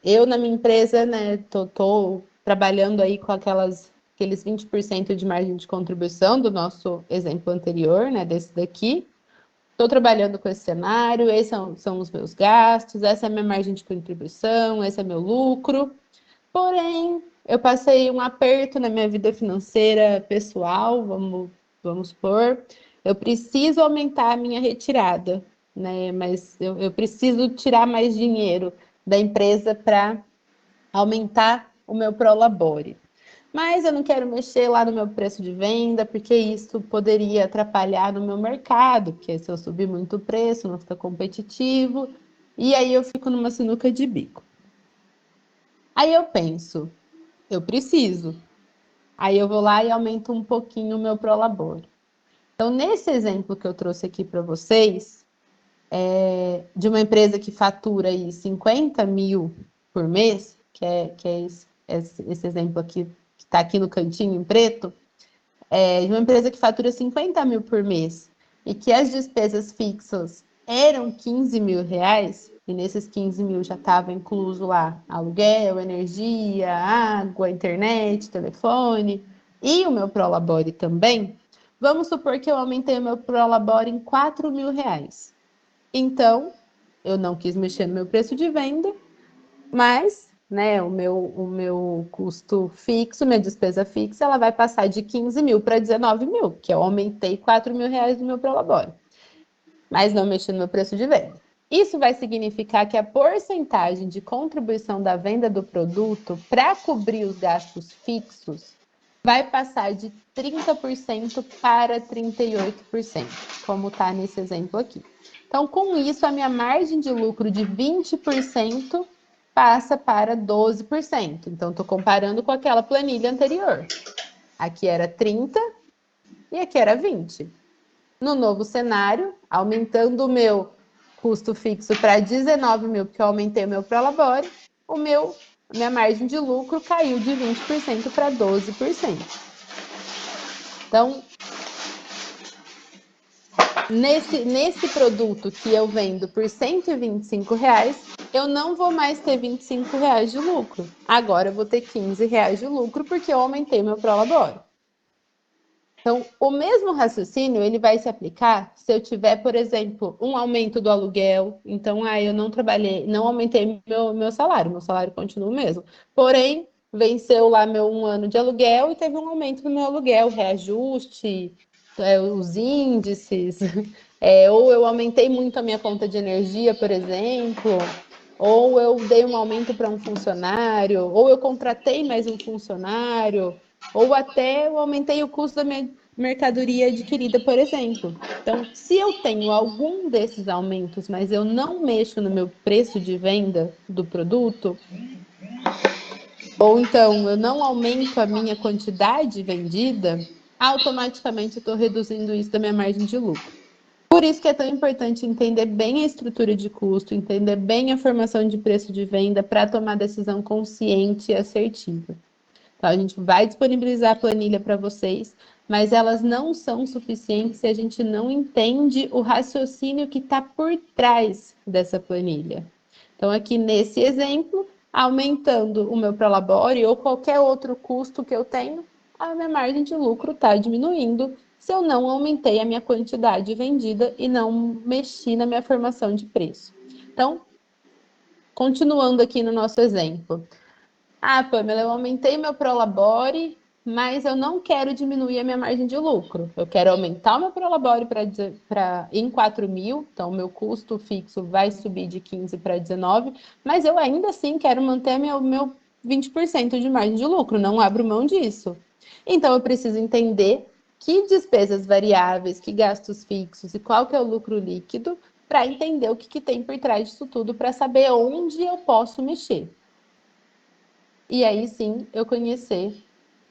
eu na minha empresa, né, tô trabalhando aí com aqueles 20% de margem de contribuição do nosso exemplo anterior, né, desse daqui. Estou trabalhando com esse cenário, esses são os meus gastos, essa é a minha margem de contribuição, esse é meu lucro. Porém, eu passei um aperto na minha vida financeira pessoal, vamos supor, eu preciso aumentar a minha retirada, né? Mas eu preciso tirar mais dinheiro da empresa para aumentar o meu prolabore. Mas eu não quero mexer lá no meu preço de venda, porque isso poderia atrapalhar no meu mercado, porque se eu subir muito o preço, não fica competitivo, e aí eu fico numa sinuca de bico. Aí eu penso, eu preciso. Aí eu vou lá e aumento um pouquinho o meu prolabore. Então, nesse exemplo que eu trouxe aqui para vocês, de uma empresa que fatura aí 50 mil por mês, que é esse exemplo aqui, que está aqui no cantinho em preto, de uma empresa que fatura 50 mil por mês e que as despesas fixas eram 15 mil reais, e nesses 15 mil já estava incluso lá aluguel, energia, água, internet, telefone e o meu prolabore também, vamos supor que eu aumentei o meu prolabore em 4 mil reais. Então, eu não quis mexer no meu preço de venda, mas, né, o meu custo fixo, minha despesa fixa, ela vai passar de 15 mil para 19 mil, que eu aumentei 4 mil reais do meu prolabore, mas não mexi no meu preço de venda. Isso vai significar que a porcentagem de contribuição da venda do produto para cobrir os gastos fixos vai passar de 30% para 38%, como está nesse exemplo aqui. Então, com isso, a minha margem de lucro de 20% passa para 12%. Então, estou comparando com aquela planilha anterior. Aqui era 30 e aqui era 20. No novo cenário, aumentando o meu custo fixo para 19 mil, porque eu aumentei o meu prolabore, minha margem de lucro caiu de 20% para 12%. Então, nesse produto que eu vendo por R$125, eu não vou mais ter R$25 de lucro. Agora eu vou ter R$15 de lucro porque eu aumentei meu prolabore. Então, o mesmo raciocínio ele vai se aplicar se eu tiver, por exemplo, um aumento do aluguel. Então, eu não trabalhei, não aumentei meu salário continua o mesmo. Porém, venceu lá meu 1 ano de aluguel e teve um aumento no meu aluguel, reajuste, os índices, ou eu aumentei muito a minha conta de energia, por exemplo, ou eu dei um aumento para um funcionário, ou eu contratei mais um funcionário, ou até eu aumentei o custo da minha mercadoria adquirida, por exemplo. Então, se eu tenho algum desses aumentos, mas eu não mexo no meu preço de venda do produto, ou então eu não aumento a minha quantidade vendida, automaticamente eu estou reduzindo isso da minha margem de lucro. Por isso que é tão importante entender bem a estrutura de custo, entender bem a formação de preço de venda para tomar decisão consciente e assertiva. Então, a gente vai disponibilizar a planilha para vocês, mas elas não são suficientes se a gente não entende o raciocínio que está por trás dessa planilha. Então, aqui nesse exemplo, aumentando o meu prolabore ou qualquer outro custo que eu tenho, a minha margem de lucro está diminuindo se eu não aumentei a minha quantidade vendida e não mexi na minha formação de preço. Então, continuando aqui no nosso exemplo. Pamela, eu aumentei meu prolabore, mas eu não quero diminuir a minha margem de lucro. Eu quero aumentar o meu prolabore em 4 mil, então o meu custo fixo vai subir de 15 para 19, mas eu ainda assim quero manter meu 20% de margem de lucro, não abro mão disso. Então eu preciso entender que despesas variáveis, que gastos fixos e qual que é o lucro líquido, para entender o que tem por trás disso tudo, para saber onde eu posso mexer. e aí sim eu conhecer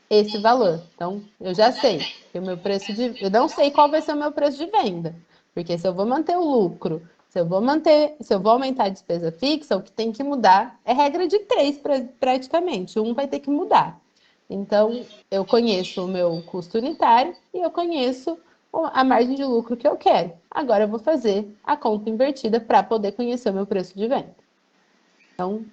esse valor. Então, eu já sei que o meu preço de... Eu não sei qual vai ser o meu preço de venda, porque se eu vou manter o lucro, se eu vou aumentar a despesa fixa, o que tem que mudar é regra de três, praticamente. Um vai ter que mudar. Então, eu conheço o meu custo unitário e eu conheço a margem de lucro que eu quero. Agora eu vou fazer a conta invertida para poder conhecer o meu preço de venda. Então,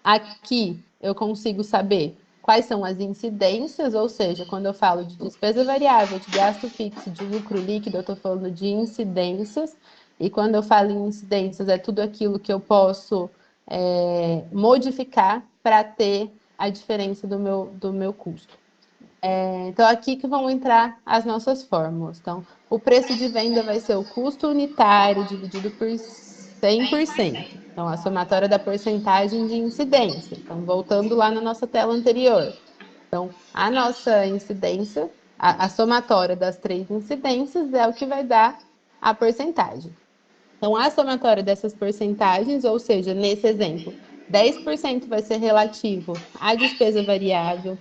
aqui eu consigo saber quais são as incidências, ou seja, quando eu falo de despesa variável, de gasto fixo, de lucro líquido, eu estou falando de incidências. E quando eu falo em incidências, é tudo aquilo que eu posso modificar para ter a diferença do meu custo. Então, aqui que vão entrar as nossas fórmulas. Então, o preço de venda vai ser o custo unitário dividido por 100%. Então, a somatória da porcentagem de incidência. Então, voltando lá na nossa tela anterior. Então, a nossa incidência, a somatória das três incidências é o que vai dar a porcentagem. Então, a somatória dessas porcentagens, ou seja, nesse exemplo, 10% vai ser relativo à despesa variável,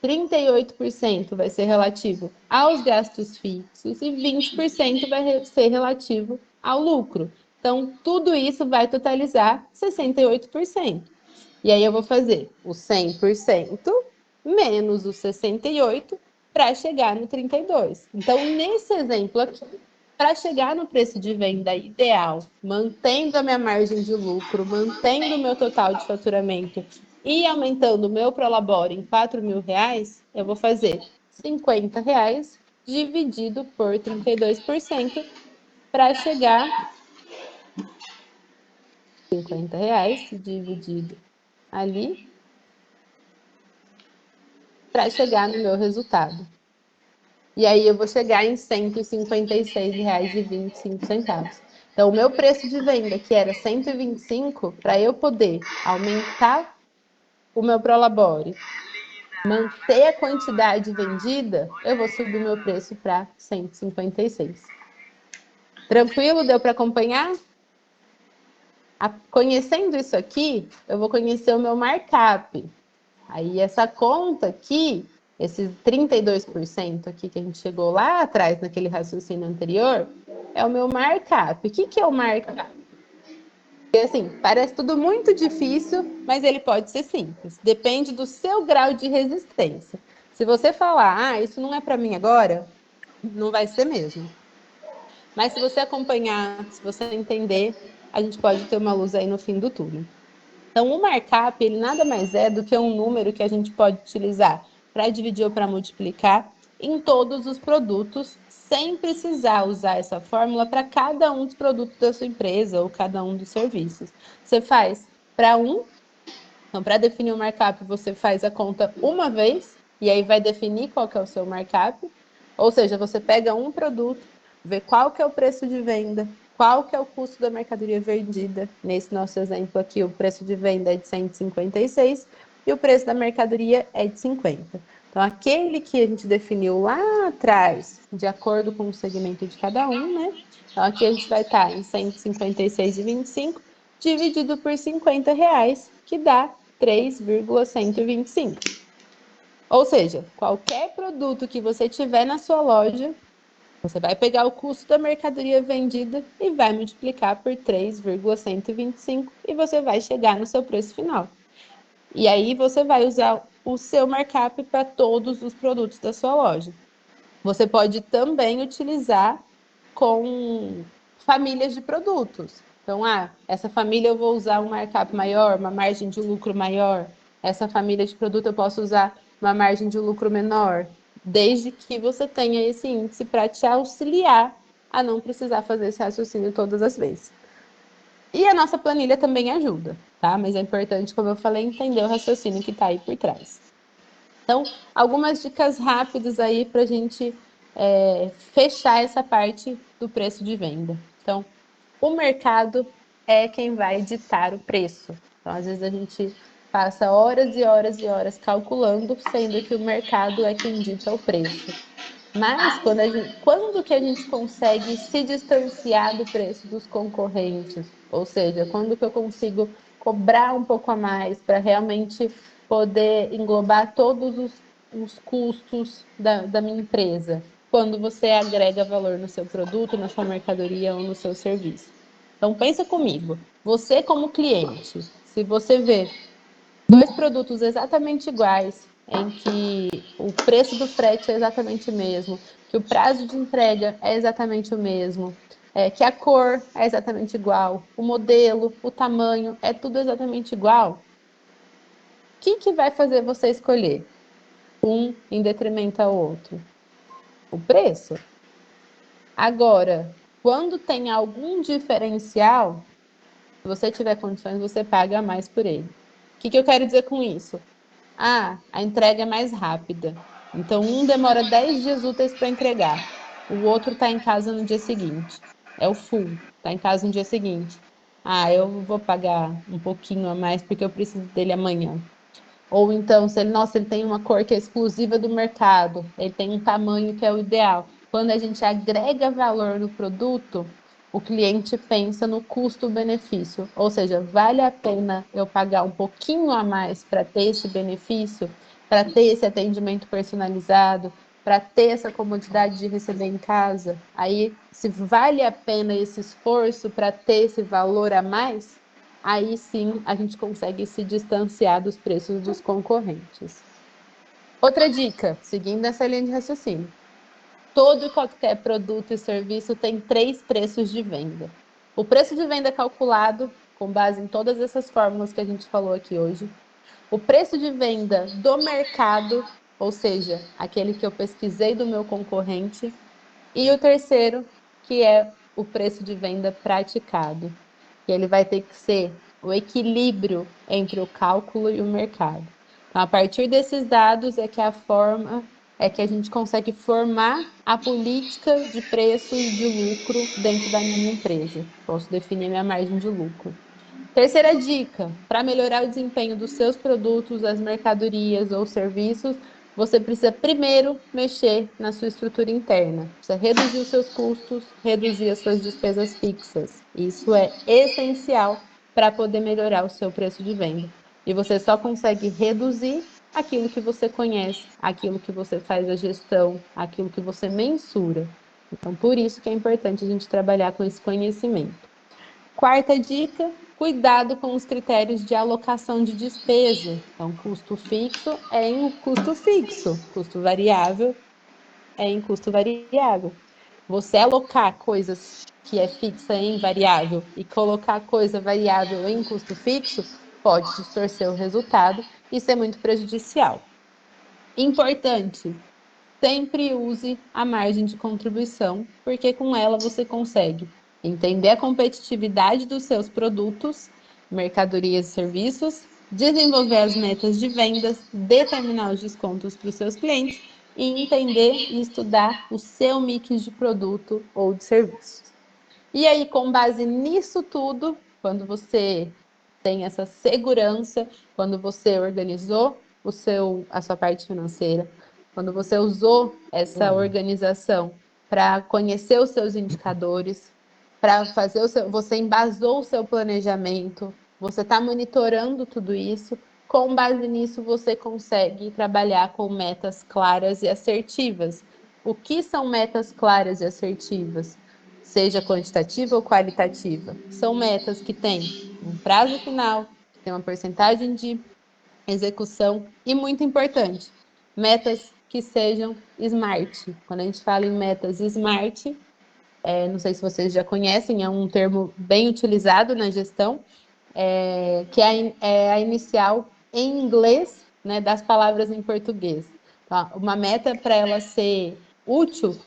38% vai ser relativo aos gastos fixos e 20% vai ser relativo ao lucro. Então, tudo isso vai totalizar 68%. E aí eu vou fazer o 100% menos o 68% para chegar no 32%. Então, nesse exemplo aqui, para chegar no preço de venda ideal, mantendo a minha margem de lucro, mantendo o meu total de faturamento e aumentando o meu Prolabore em R$ 4.000, eu vou fazer R$ 50 dividido por 32% para chegar R$ 50 dividido ali para chegar no meu resultado. E aí eu vou chegar em R$ 156,25. Então, o meu preço de venda, que era 125, para eu poder aumentar o meu Prolabore, manter a quantidade vendida, eu vou subir meu preço para 156. Tranquilo? Deu para acompanhar? Conhecendo isso aqui, eu vou conhecer o meu markup. Aí essa conta aqui, esses 32% aqui que a gente chegou lá atrás naquele raciocínio anterior, é o meu markup. O que é o markup? Porque assim, parece tudo muito difícil, mas ele pode ser simples. Depende do seu grau de resistência. Se você falar, isso não é para mim agora, não vai ser mesmo. Mas se você acompanhar, se você entender, a gente pode ter uma luz aí no fim do túnel. Então, o markup, ele nada mais é do que um número que a gente pode utilizar para dividir ou para multiplicar em todos os produtos, sem precisar usar essa fórmula para cada um dos produtos da sua empresa ou cada um dos serviços. Você faz para um, então, para definir o markup, você faz a conta uma vez, e aí vai definir qual que é o seu markup. Ou seja, você pega um produto, vê qual que é o preço de venda, qual que é o custo da mercadoria vendida. Nesse nosso exemplo aqui, o preço de venda é de 156 e o preço da mercadoria é de 50. Então, aquele que a gente definiu lá atrás, de acordo com o segmento de cada um, né? Então, aqui a gente vai estar em 156,25 dividido por R$ 50, que dá 3,125. Ou seja, qualquer produto que você tiver na sua loja, você vai pegar o custo da mercadoria vendida e vai multiplicar por 3,125 e você vai chegar no seu preço final. E aí você vai usar o seu markup para todos os produtos da sua loja. Você pode também utilizar com famílias de produtos. Então, essa família eu vou usar um markup maior, uma margem de lucro maior. Essa família de produto eu posso usar uma margem de lucro menor, desde que você tenha esse índice para te auxiliar a não precisar fazer esse raciocínio todas as vezes. E a nossa planilha também ajuda, tá? Mas é importante, como eu falei, entender o raciocínio que está aí por trás. Então, algumas dicas rápidas aí para a gente fechar essa parte do preço de venda. Então, o mercado é quem vai ditar o preço. Então, às vezes a gente passa horas e horas e horas calculando, sendo que o mercado é quem dita o preço. Mas quando que a gente consegue se distanciar do preço dos concorrentes? Ou seja, quando que eu consigo cobrar um pouco a mais para realmente poder englobar todos os custos da minha empresa, quando você agrega valor no seu produto, na sua mercadoria ou no seu serviço. Então, pensa comigo, você como cliente, se você vê dois produtos exatamente iguais, em que o preço do frete é exatamente o mesmo, que o prazo de entrega é exatamente o mesmo, que a cor é exatamente igual, o modelo, o tamanho, é tudo exatamente igual, o que vai fazer você escolher um em detrimento ao outro? O preço. Agora, quando tem algum diferencial, se você tiver condições, você paga mais por ele. O que eu quero dizer com isso? Ah, a entrega é mais rápida. Então, um demora 10 dias úteis para entregar. O outro está em casa no dia seguinte. É o full, está em casa no dia seguinte. Ah, eu vou pagar um pouquinho a mais porque eu preciso dele amanhã. Ou então, se ele, nossa, ele tem uma cor que é exclusiva do mercado, ele tem um tamanho que é o ideal. Quando a gente agrega valor no produto, o cliente pensa no custo-benefício. Ou seja, vale a pena eu pagar um pouquinho a mais para ter esse benefício, para ter esse atendimento personalizado, para ter essa comodidade de receber em casa? Aí, se vale a pena esse esforço para ter esse valor a mais, aí sim a gente consegue se distanciar dos preços dos concorrentes. Outra dica, seguindo essa linha de raciocínio. Todo e qualquer produto e serviço tem 3 preços de venda. O preço de venda calculado, com base em todas essas fórmulas que a gente falou aqui hoje. O preço de venda do mercado, ou seja, aquele que eu pesquisei do meu concorrente. E o terceiro, que é o preço de venda praticado, que ele vai ter que ser o equilíbrio entre o cálculo e o mercado. Então, a partir desses dados é que a gente consegue formar a política de preços de lucro dentro da minha empresa. Posso definir minha margem de lucro. Terceira dica, para melhorar o desempenho dos seus produtos, das mercadorias ou serviços, você precisa primeiro mexer na sua estrutura interna. Precisa reduzir os seus custos, reduzir as suas despesas fixas. Isso é essencial para poder melhorar o seu preço de venda. E você só consegue reduzir aquilo que você conhece, aquilo que você faz a gestão, aquilo que você mensura. Então, por isso que é importante a gente trabalhar com esse conhecimento. Quarta dica, cuidado com os critérios de alocação de despesa. Então, custo fixo é em custo fixo, custo variável é em custo variável. Você alocar coisas que é fixa em variável e colocar coisa variável em custo fixo pode distorcer o resultado e ser muito prejudicial. Importante, sempre use a margem de contribuição, porque com ela você consegue entender a competitividade dos seus produtos, mercadorias e serviços, desenvolver as metas de vendas, determinar os descontos para os seus clientes e entender e estudar o seu mix de produto ou de serviços. E aí, com base nisso tudo, quando você tem essa segurança, quando você organizou a sua parte financeira, quando você usou essa organização para conhecer os seus indicadores, para fazer você embasou o seu planejamento, você está monitorando tudo isso, com base nisso você consegue trabalhar com metas claras e assertivas. O que são metas claras e assertivas? Seja quantitativa ou qualitativa. São metas que têm um prazo final, que tem uma porcentagem de execução e, muito importante, metas que sejam smart. Quando a gente fala em metas smart, não sei se vocês já conhecem, é um termo bem utilizado na gestão, que é a inicial em inglês, né, das palavras em português. Então, uma meta, para ela ser útil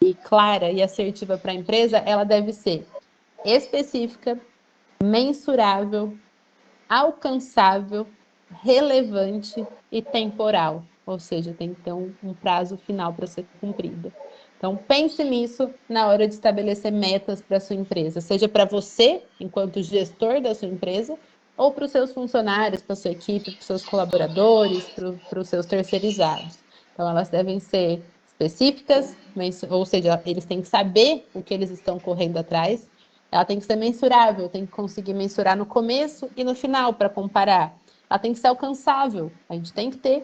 e clara e assertiva para a empresa, ela deve ser específica, mensurável, alcançável, relevante e temporal, ou seja, tem que ter um prazo final para ser cumprida. Então, pense nisso na hora de estabelecer metas para a sua empresa, seja para você, enquanto gestor da sua empresa, ou para os seus funcionários, para a sua equipe, para os seus colaboradores, para os seus terceirizados. Então, elas devem ser específicas, ou seja, eles têm que saber o que eles estão correndo atrás, Ela tem que ser mensurável, tem que conseguir mensurar no começo e no final para comparar. Ela tem que ser alcançável. A gente tem que ter.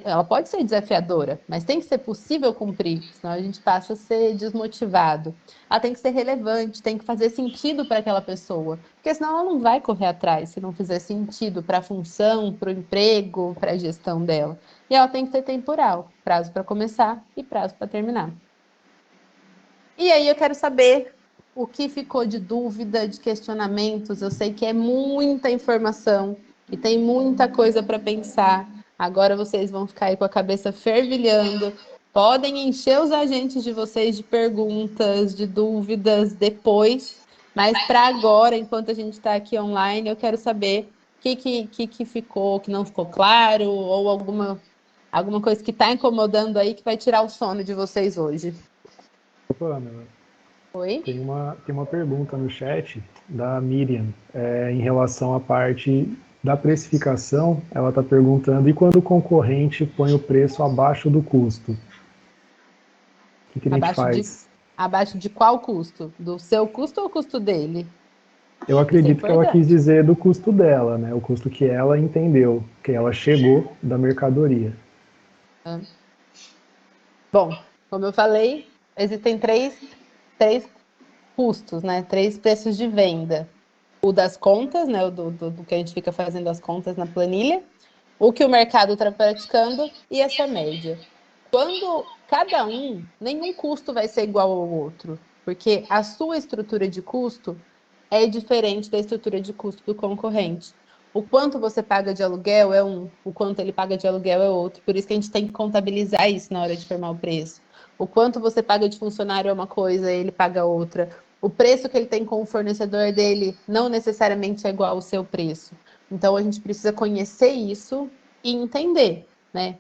Ela pode ser desafiadora, mas tem que ser possível cumprir, senão a gente passa a ser desmotivado. Ela tem que ser relevante, tem que fazer sentido para aquela pessoa, porque senão ela não vai correr atrás se não fizer sentido para a função, para o emprego, para a gestão dela. E ela tem que ser temporal, prazo para começar e prazo para terminar. E aí eu quero saber o que ficou de dúvida, de questionamentos. Eu sei que é muita informação e tem muita coisa para pensar. Agora vocês vão ficar aí com a cabeça fervilhando. Podem encher os agentes de vocês de perguntas, de dúvidas depois. Mas para agora, enquanto a gente está aqui online, eu quero saber o que ficou, que não ficou claro, ou alguma coisa que está incomodando aí que vai tirar o sono de vocês hoje. Opa, Oi? tem uma pergunta no chat da Miriam, em relação à parte da precificação. Ela está perguntando: e quando o concorrente põe o preço abaixo do custo? O que a gente faz? Abaixo de qual custo? Do seu custo ou o custo dele? Eu acredito que ela quis dizer do custo dela, né? O custo que ela entendeu, que ela chegou da mercadoria. Bom, como eu falei, existem três custos, né? 3 preços de venda. O das contas, né? O do que a gente fica fazendo as contas na planilha. O que o mercado está praticando e essa média. Quando cada nenhum custo vai ser igual ao outro, porque a sua estrutura de custo é diferente da estrutura de custo do concorrente. O quanto você paga de aluguel é o quanto ele paga de aluguel é outro. Por isso que a gente tem que contabilizar isso na hora de formar o preço. O quanto você paga de funcionário é uma coisa, ele paga outra. O preço que ele tem com o fornecedor dele não necessariamente é igual ao seu preço. Então, a gente precisa conhecer isso e entender, né?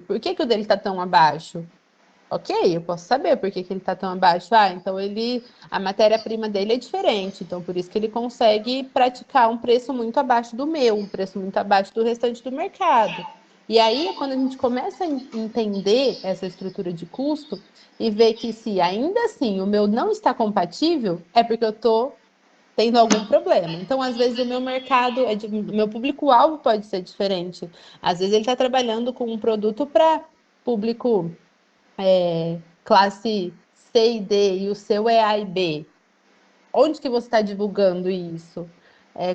Por que o dele está tão abaixo? Ok, eu posso saber por que ele está tão abaixo. Então a matéria-prima dele é diferente, então por isso que ele consegue praticar um preço muito abaixo do meu, um preço muito abaixo do restante do mercado. E aí é quando a gente começa a entender essa estrutura de custo e ver que se ainda assim o meu não está compatível, é porque eu estou tendo algum problema. Então, às vezes, o meu mercado, o meu público-alvo pode ser diferente. Às vezes ele está trabalhando com um produto para público classe C e D e o seu é A e B. Onde que você está divulgando isso?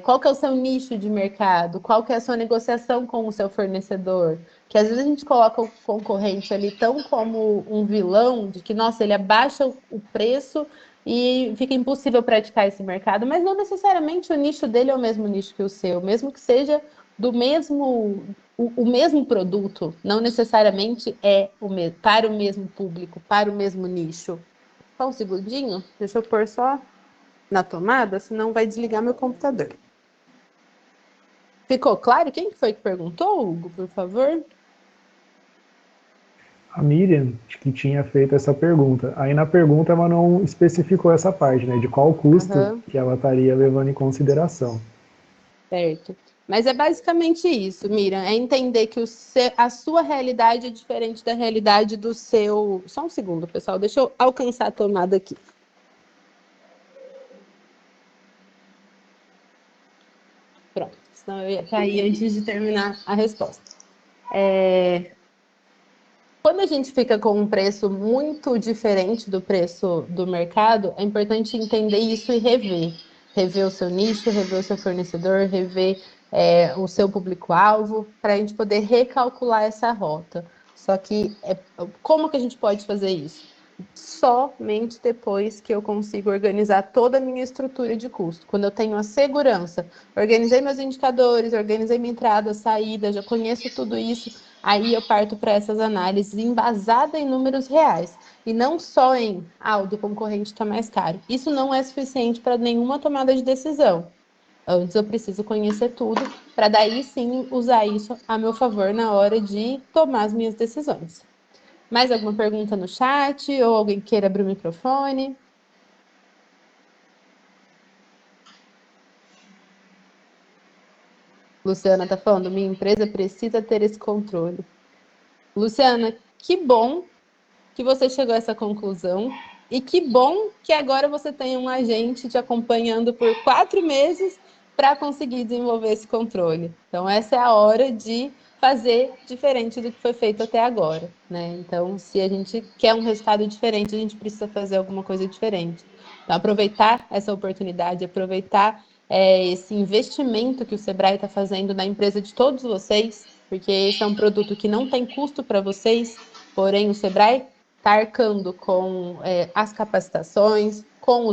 Qual que é o seu nicho de mercado? Qual que é a sua negociação com o seu fornecedor? Que às vezes a gente coloca o concorrente ali tão como um vilão, de que, nossa, ele abaixa o preço e fica impossível praticar esse mercado, mas não necessariamente o nicho dele é o mesmo nicho que o seu, mesmo que seja do mesmo o mesmo produto, não necessariamente é o mesmo, para o mesmo público, para o mesmo nicho. Só um segundinho, deixa eu pôr só na tomada, senão vai desligar meu computador. Ficou claro? Quem foi que perguntou, Hugo, por favor? A Miriam, que tinha feito essa pergunta. Aí na pergunta ela não especificou essa parte, né? De qual custo que ela estaria levando em consideração. Certo. Mas é basicamente isso, Miriam, é entender que a sua realidade é diferente da realidade do seu... Só um segundo, pessoal, deixa eu alcançar a tomada aqui. Pronto, senão eu ia cair antes de terminar a resposta. Quando a gente fica com um preço muito diferente do preço do mercado, é importante entender isso e rever. Rever o seu nicho, rever o seu fornecedor, rever o seu público-alvo, para a gente poder recalcular essa rota. Só que, como que a gente pode fazer isso? Somente depois que eu consigo organizar toda a minha estrutura de custo. Quando eu tenho a segurança, organizei meus indicadores, organizei minha entrada, saída, já conheço tudo isso, aí eu parto para essas análises embasadas em números reais. E não só em, o do concorrente está mais caro. Isso não é suficiente para nenhuma tomada de decisão. Antes eu preciso conhecer tudo, para daí sim usar isso a meu favor na hora de tomar as minhas decisões. Mais alguma pergunta no chat? Ou alguém queira abrir o microfone? Luciana está falando, minha empresa precisa ter esse controle. Luciana, que bom que você chegou a essa conclusão. E que bom que agora você tem um agente te acompanhando por 4 meses para conseguir desenvolver esse controle. Então, essa é a hora de fazer diferente do que foi feito até agora, né? Então, se a gente quer um resultado diferente, a gente precisa fazer alguma coisa diferente. Então, aproveitar essa oportunidade, aproveitar esse investimento que o Sebrae está fazendo na empresa de todos vocês, porque esse é um produto que não tem custo para vocês, porém o Sebrae está arcando com as capacitações, com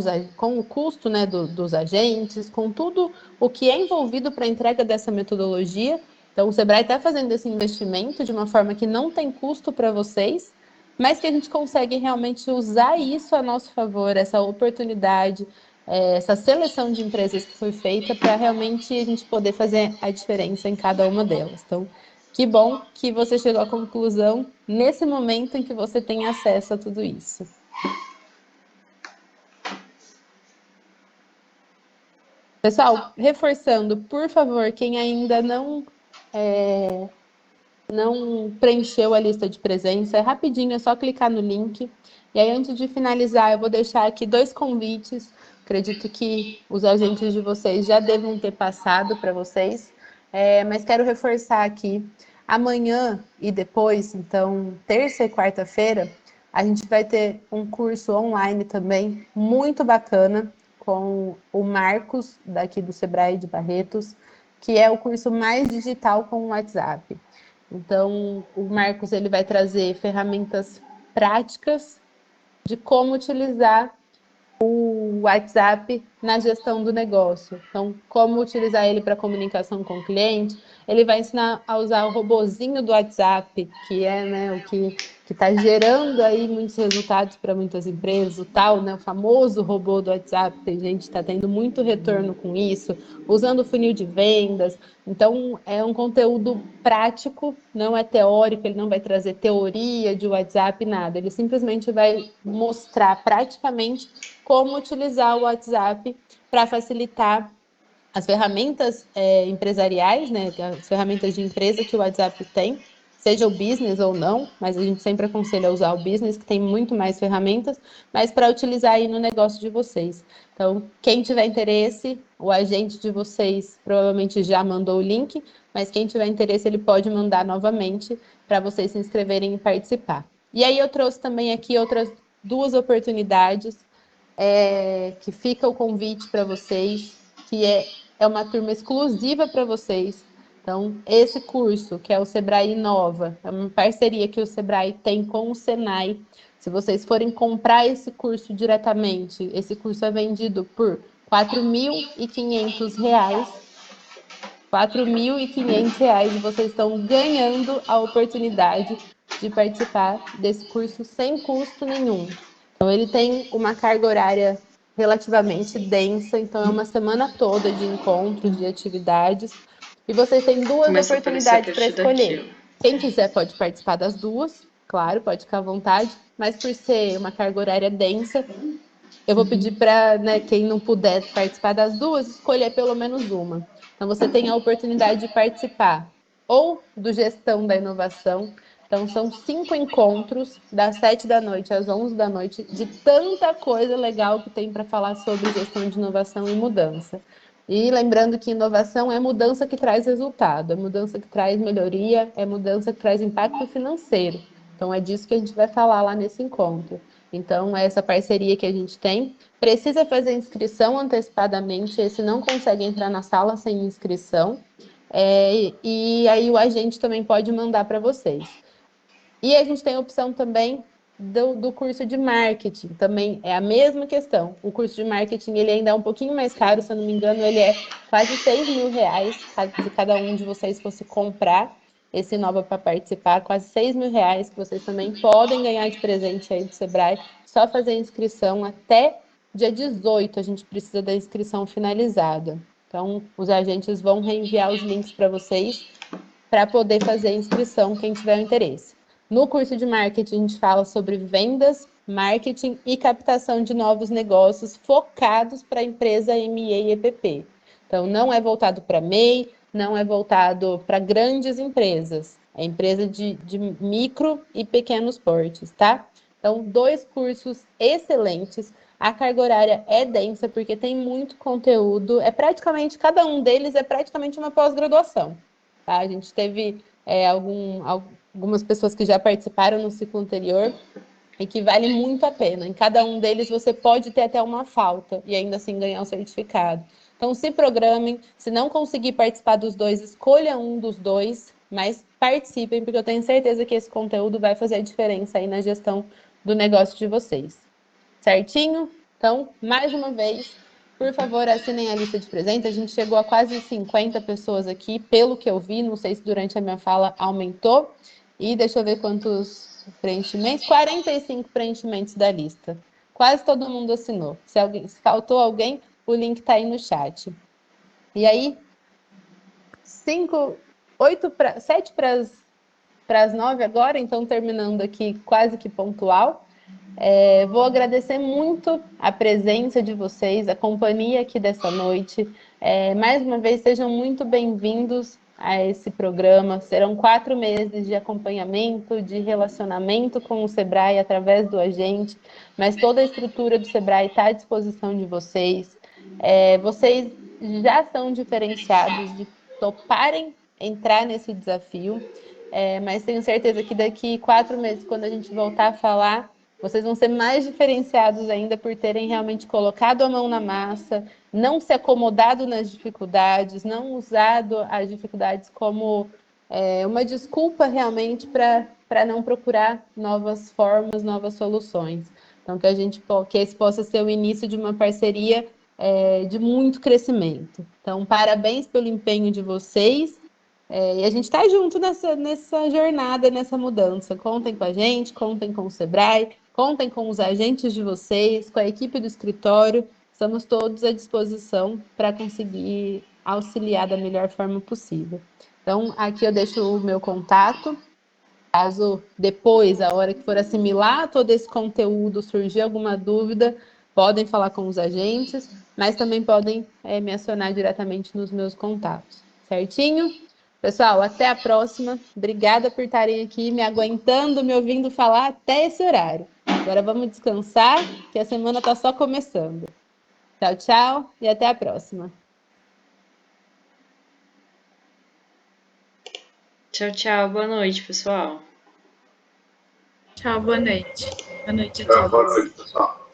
o custo, né, dos agentes, com tudo o que é envolvido para a entrega dessa metodologia. Então, o Sebrae está fazendo esse investimento de uma forma que não tem custo para vocês, mas que a gente consegue realmente usar isso a nosso favor, essa oportunidade, essa seleção de empresas que foi feita para realmente a gente poder fazer a diferença em cada uma delas. Então, que bom que você chegou à conclusão nesse momento em que você tem acesso a tudo isso. Pessoal, reforçando, por favor, quem ainda não preencheu a lista de presença, é rapidinho, é só clicar no link. E aí, antes de finalizar, eu vou deixar aqui 2 convites. Acredito que os agentes de vocês já devem ter passado para vocês, mas quero reforçar aqui. Amanhã e depois, então, terça e quarta-feira, a gente vai ter um curso online também, muito bacana, com o Marcos, daqui do Sebrae de Barretos, que é o curso mais digital com o WhatsApp. Então, o Marcos ele vai trazer ferramentas práticas de como utilizar o WhatsApp na gestão do negócio. Então, como utilizar ele para comunicação com o cliente. Ele vai ensinar a usar o robozinho do WhatsApp, que é, né, o que está gerando aí muitos resultados para muitas empresas, o tal, né, o famoso robô do WhatsApp. Tem gente que está tendo muito retorno com isso, usando o funil de vendas. Então, é um conteúdo prático, não é teórico, ele não vai trazer teoria de WhatsApp, nada. Ele simplesmente vai mostrar praticamente como utilizar o WhatsApp para facilitar as ferramentas empresariais, né, as ferramentas de empresa que o WhatsApp tem, seja o business ou não, mas a gente sempre aconselha a usar o business, que tem muito mais ferramentas, mas para utilizar aí no negócio de vocês. Então, quem tiver interesse, o agente de vocês provavelmente já mandou o link, mas quem tiver interesse, ele pode mandar novamente para vocês se inscreverem e participar. E aí eu trouxe também aqui outras 2 oportunidades, que fica o convite para vocês, que é uma turma exclusiva para vocês. Então, esse curso, que é o Sebrae Inova, é uma parceria que o Sebrae tem com o Senai. Se vocês forem comprar esse curso diretamente, esse curso é vendido por R$ 4.500. R$ 4.500 e vocês estão ganhando a oportunidade de participar desse curso sem custo nenhum. Então, ele tem uma carga horária relativamente densa, então é uma semana toda de encontros, de atividades, e vocês têm 2 oportunidades para escolher. Quem quiser pode participar das 2, claro, pode ficar à vontade, mas por ser uma carga horária densa, eu vou pedir para, né, quem não puder participar das 2, escolher pelo menos uma. Então, você tem a oportunidade de participar ou do Gestão da Inovação. Então, são 5 encontros, das 7 da noite às 11 da noite, de tanta coisa legal que tem para falar sobre gestão de inovação e mudança. E lembrando que inovação é mudança que traz resultado, é mudança que traz melhoria, é mudança que traz impacto financeiro. Então, é disso que a gente vai falar lá nesse encontro. Então, essa parceria que a gente tem, precisa fazer inscrição antecipadamente, esse não consegue entrar na sala sem inscrição, e aí o agente também pode mandar para vocês. E a gente tem a opção também do curso de marketing, também é a mesma questão. O curso de marketing ele ainda é um pouquinho mais caro, se eu não me engano, ele é quase R$ 6.000, se cada um de vocês fosse comprar esse Nova para participar, quase R$ 6.000 que vocês também podem ganhar de presente aí do Sebrae, só fazer a inscrição até dia 18, a gente precisa da inscrição finalizada. Então, os agentes vão reenviar os links para vocês para poder fazer a inscrição, quem tiver interesse. No curso de marketing, a gente fala sobre vendas, marketing e captação de novos negócios focados para a empresa MEI e EPP. Então, não é voltado para MEI, não é voltado para grandes empresas. É empresa de micro e pequenos portes, tá? Então, 2 cursos excelentes. A carga horária é densa, porque tem muito conteúdo. Cada um deles é praticamente uma pós-graduação. Tá? A gente teve algumas pessoas que já participaram no ciclo anterior e que vale muito a pena. Em cada um deles você pode ter até uma falta e ainda assim ganhar o certificado. Então, se programem. Se não conseguir participar dos 2, escolha um dos 2, mas participem, porque eu tenho certeza que esse conteúdo vai fazer a diferença aí na gestão do negócio de vocês. Certinho? Então, mais uma vez, por favor, assinem a lista de presentes. A gente chegou a quase 50 pessoas aqui, pelo que eu vi. Não sei se durante a minha fala aumentou. E deixa eu ver quantos preenchimentos. 45 preenchimentos da lista. Quase todo mundo assinou. Se faltou alguém, o link está aí no chat. E aí, 7 para as 9 agora, então terminando aqui quase que pontual. Vou agradecer muito a presença de vocês, a companhia aqui dessa noite. Mais uma vez, sejam muito bem-vindos a esse programa. Serão 4 meses de acompanhamento, de relacionamento com o Sebrae através do agente, mas toda a estrutura do Sebrae está à disposição de vocês. Vocês já são diferenciados de toparem entrar nesse desafio, mas tenho certeza que daqui 4 meses, quando a gente voltar a falar, vocês vão ser mais diferenciados ainda por terem realmente colocado a mão na massa, não se acomodado nas dificuldades, não usado as dificuldades como uma desculpa realmente para não procurar novas formas, novas soluções. Então, que esse possa ser o início de uma parceria de muito crescimento. Então, parabéns pelo empenho de vocês. E a gente está junto nessa jornada, nessa mudança. Contem com a gente, contem com o Sebrae, contem com os agentes de vocês, com a equipe do escritório. Estamos todos à disposição para conseguir auxiliar da melhor forma possível. Então, aqui eu deixo o meu contato. Caso depois, a hora que for assimilar todo esse conteúdo, surgir alguma dúvida, podem falar com os agentes, mas também podem me acionar diretamente nos meus contatos. Certinho? Pessoal, até a próxima. Obrigada por estarem aqui me aguentando, me ouvindo falar até esse horário. Agora vamos descansar, que a semana está só começando. Tchau, tchau e até a próxima. Tchau, tchau. Boa noite, pessoal. Tchau, boa noite. Boa noite a todos. Boa noite, pessoal.